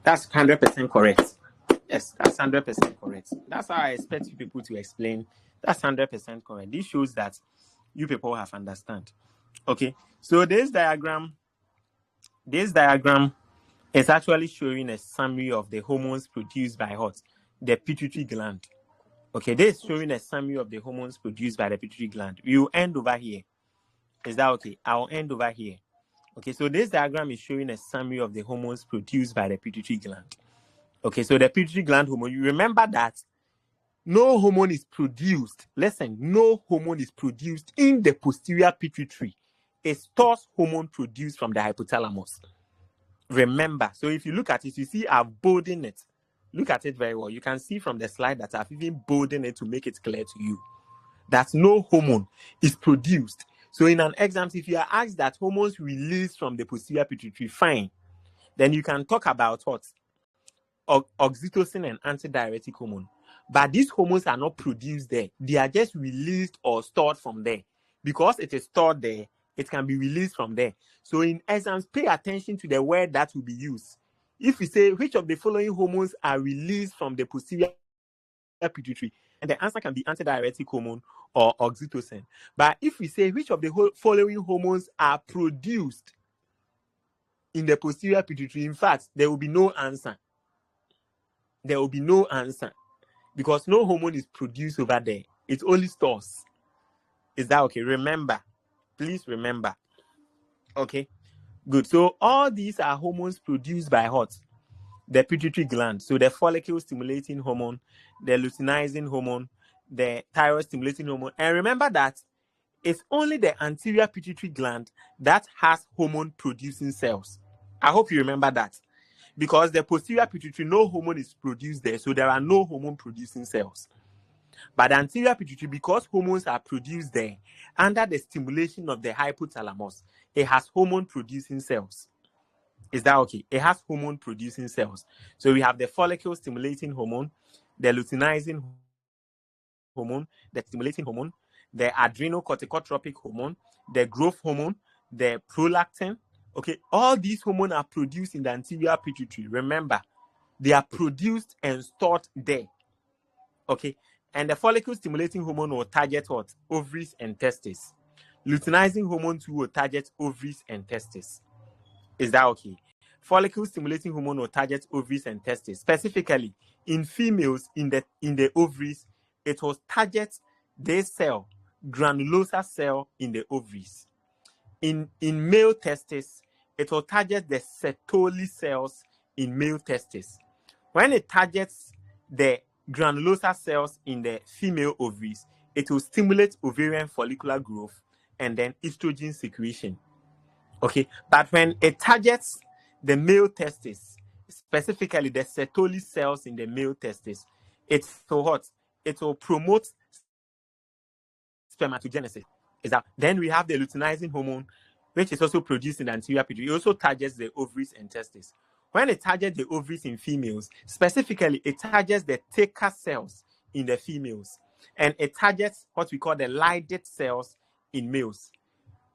That's 100% correct. Yes, that's 100% correct. That's how I expect you people to explain. That's 100% correct. This shows that you people have understand. Okay, so this diagram is actually showing a summary of the hormones produced by the pituitary gland. Okay, this is showing a summary of the hormones produced by the pituitary gland. We will end over here. Is that okay? I'll end over here. Okay, so this diagram is showing a summary of the hormones produced by the pituitary gland. Okay, so the pituitary gland hormone, you remember that no hormone is produced. Listen, no hormone is produced in the posterior pituitary it stores hormone produced from the hypothalamus. Remember, so if you look at it, you see I've bolded it. Look at it very well. You can see from the slide that I've even bolded it to make it clear to you that no hormone is produced. So in an exam, if you are asked that hormones released from the posterior pituitary, fine. Then you can talk about what? Oxytocin and antidiuretic hormone. But these hormones are not produced there. They are just released or stored from there. Because it is stored there, it can be released from there. So in exams, pay attention to the word that will be used. If we say, which of the following hormones are released from the posterior pituitary, and the answer can be antidiuretic hormone or oxytocin. But if we say, which of the following hormones are produced in the posterior pituitary, in fact, there will be no answer. There will be no answer because no hormone is produced over there. It only stores. Is that okay? Remember, please remember. Okay, good. So all these are hormones produced by what? The pituitary gland. So the follicle stimulating hormone, the luteinizing hormone, the thyroid stimulating hormone. And remember that it's only the anterior pituitary gland that has hormone producing cells. I hope you remember that. Because the posterior pituitary, no hormone is produced there, so there are no hormone producing cells. But the anterior pituitary, because hormones are produced there, under the stimulation of the hypothalamus, it has hormone producing cells. Is that okay? It has hormone producing cells. So we have the follicle stimulating hormone, the luteinizing hormone, the stimulating hormone, the adrenocorticotropic hormone, the growth hormone, the prolactin. Okay, all these hormones are produced in the anterior pituitary. Remember, they are produced and stored there. Okay, and the follicle stimulating hormone will target what? Ovaries and testes. Luteinizing hormone too will target ovaries and testes. Is that okay? Follicle stimulating hormone will target ovaries and testes. Specifically, in females, in the ovaries, it will target this cell, granulosa cell in the ovaries. In male testes, it will target the Sertoli cells in male testes. When it targets the granulosa cells in the female ovaries, it will stimulate ovarian follicular growth and then estrogen secretion. Okay, but when it targets the male testes, specifically the Sertoli cells in the male testes, it will what? It will promote spermatogenesis. Is that then we have the luteinizing hormone, which is also produced in the anterior pituitary. It also targets the ovaries and testes. When it targets the ovaries in females, specifically, it targets the Theca cells in the females, and it targets what we call the Leydig cells in males.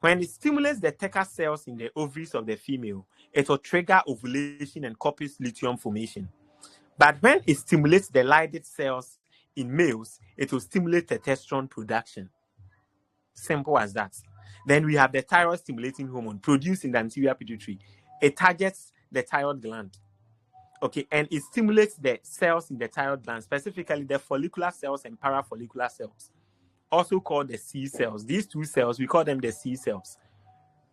When it stimulates the Theca cells in the ovaries of the female, it will trigger ovulation and corpus luteum formation. But when it stimulates the Leydig cells in males, it will stimulate testosterone production. Simple as that. Then we have the thyroid stimulating hormone produced in the anterior pituitary. It targets the thyroid gland. Okay, and it stimulates the cells in the thyroid gland, specifically the follicular cells and parafollicular cells, also called the C cells. These two cells, we call them the C cells.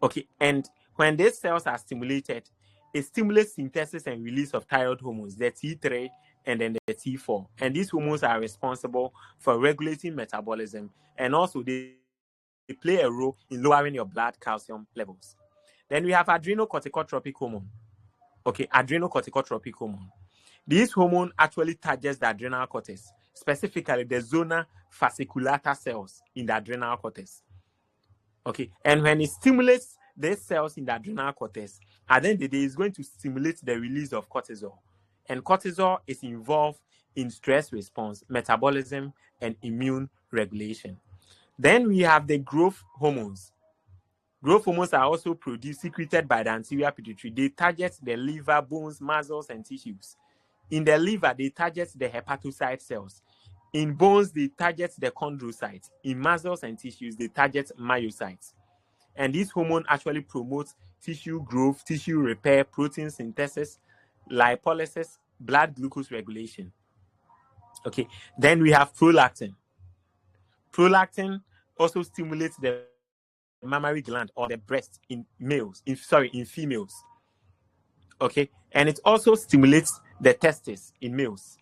Okay, and when these cells are stimulated, it stimulates synthesis and release of thyroid hormones, the T3 and then the T4. And these hormones are responsible for regulating metabolism, and also they play a role in lowering your blood calcium levels. Then we have adrenocorticotropic hormone. Okay, adrenocorticotropic hormone. This hormone actually targets the adrenal cortex, specifically the zona fasciculata cells in the adrenal cortex. Okay, and when it stimulates these cells in the adrenal cortex, at the end of the day, it's going to stimulate the release of cortisol. And cortisol is involved in stress response, metabolism, and immune regulation. Then we have the growth hormones. Growth hormones are also produced, secreted by the anterior pituitary. They target the liver, bones, muscles, and tissues. In the liver, they target the hepatocyte cells. In bones, they target the chondrocytes. In muscles and tissues, they target myocytes. And this hormone actually promotes tissue growth, tissue repair, protein synthesis, lipolysis, blood glucose regulation. Okay, then we have prolactin. Prolactin also stimulates the mammary gland or the breast in females. Okay, and it also stimulates the testes in males.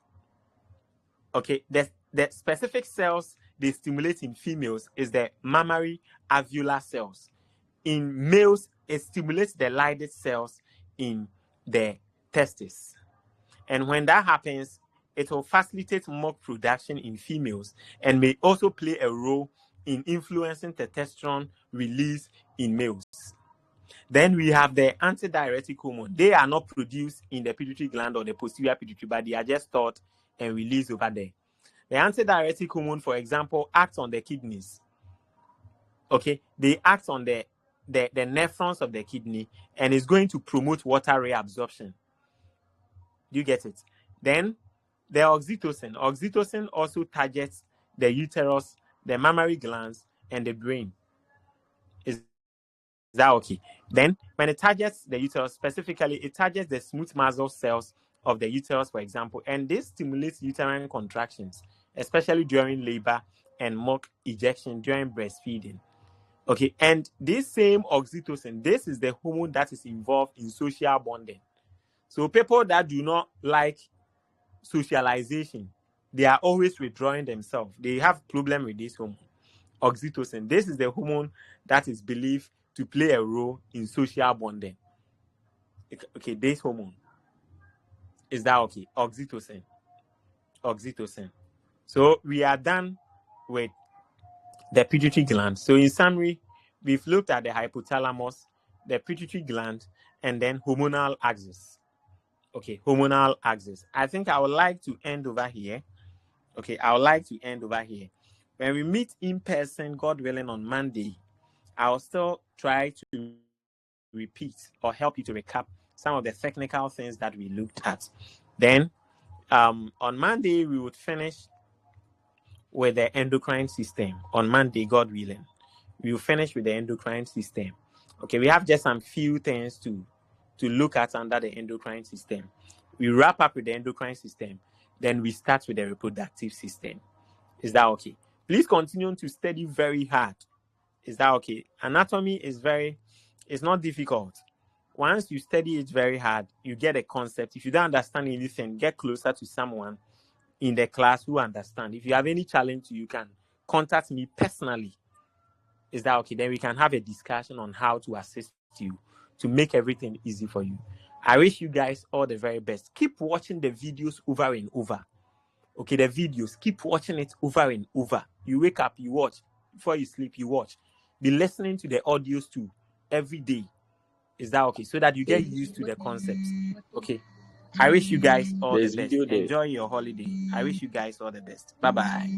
Okay, the specific cells they stimulate in females is the mammary alveolar cells. in males, it stimulates the Leydig cells in the testes. And when that happens, it will facilitate milk production in females and may also play a role in influencing testosterone release in males. Then we have the antidiuretic hormone. They are not produced in the pituitary gland or the posterior pituitary, but they are just stored and released over there. The antidiuretic hormone, for example, acts on the kidneys. Okay, they act on the nephrons of the kidney and is going to promote water reabsorption. Do you get it? Then the oxytocin. Oxytocin also targets the uterus, the mammary glands, and the brain. Is that okay? Then when it targets the uterus, specifically, it targets the smooth muscle cells of the uterus, for example, and this stimulates uterine contractions, especially during labor and milk ejection during breastfeeding. Okay, and this same oxytocin, this is the hormone that is involved in social bonding. So people that do not like socialization, they are always withdrawing themselves. They have problem with this hormone, oxytocin. This is the hormone that is believed to play a role in social bonding. Okay, this hormone. Is that okay? Oxytocin. Oxytocin. So we are done with the pituitary gland. So in summary, we've looked at the hypothalamus, the pituitary gland, and then hormonal axis. Okay, hormonal axis. I think I would like to end over here. Okay, I would like to end over here. When we meet in person, God willing, on Monday, I'll still try to repeat or help you to recap some of the technical things that we looked at. Then on Monday, we would finish with the endocrine system. On Monday, God willing, we will finish with the endocrine system. Okay, we have just some few things to look at under the endocrine system. We wrap up with the endocrine system, then we start with the reproductive system. Is that okay? Please continue to study very hard. Is that okay? Anatomy is it's not difficult. Once you study it very hard, you get a concept. If you don't understand anything, get closer to someone in the class who understand. If you have any challenge, you can contact me personally. Is that okay? Then we can have a discussion on how to assist you to make everything easy for you. I wish you guys all the very best. Keep watching the videos over and over. Okay, the videos, keep watching it over and over. You wake up, you watch. Before you sleep, you watch. Be listening to the audios too every day. Is that okay? So that you get used to the concepts. Okay. I wish you guys all the best. Enjoy your holiday. I wish you guys all the best. Bye-bye.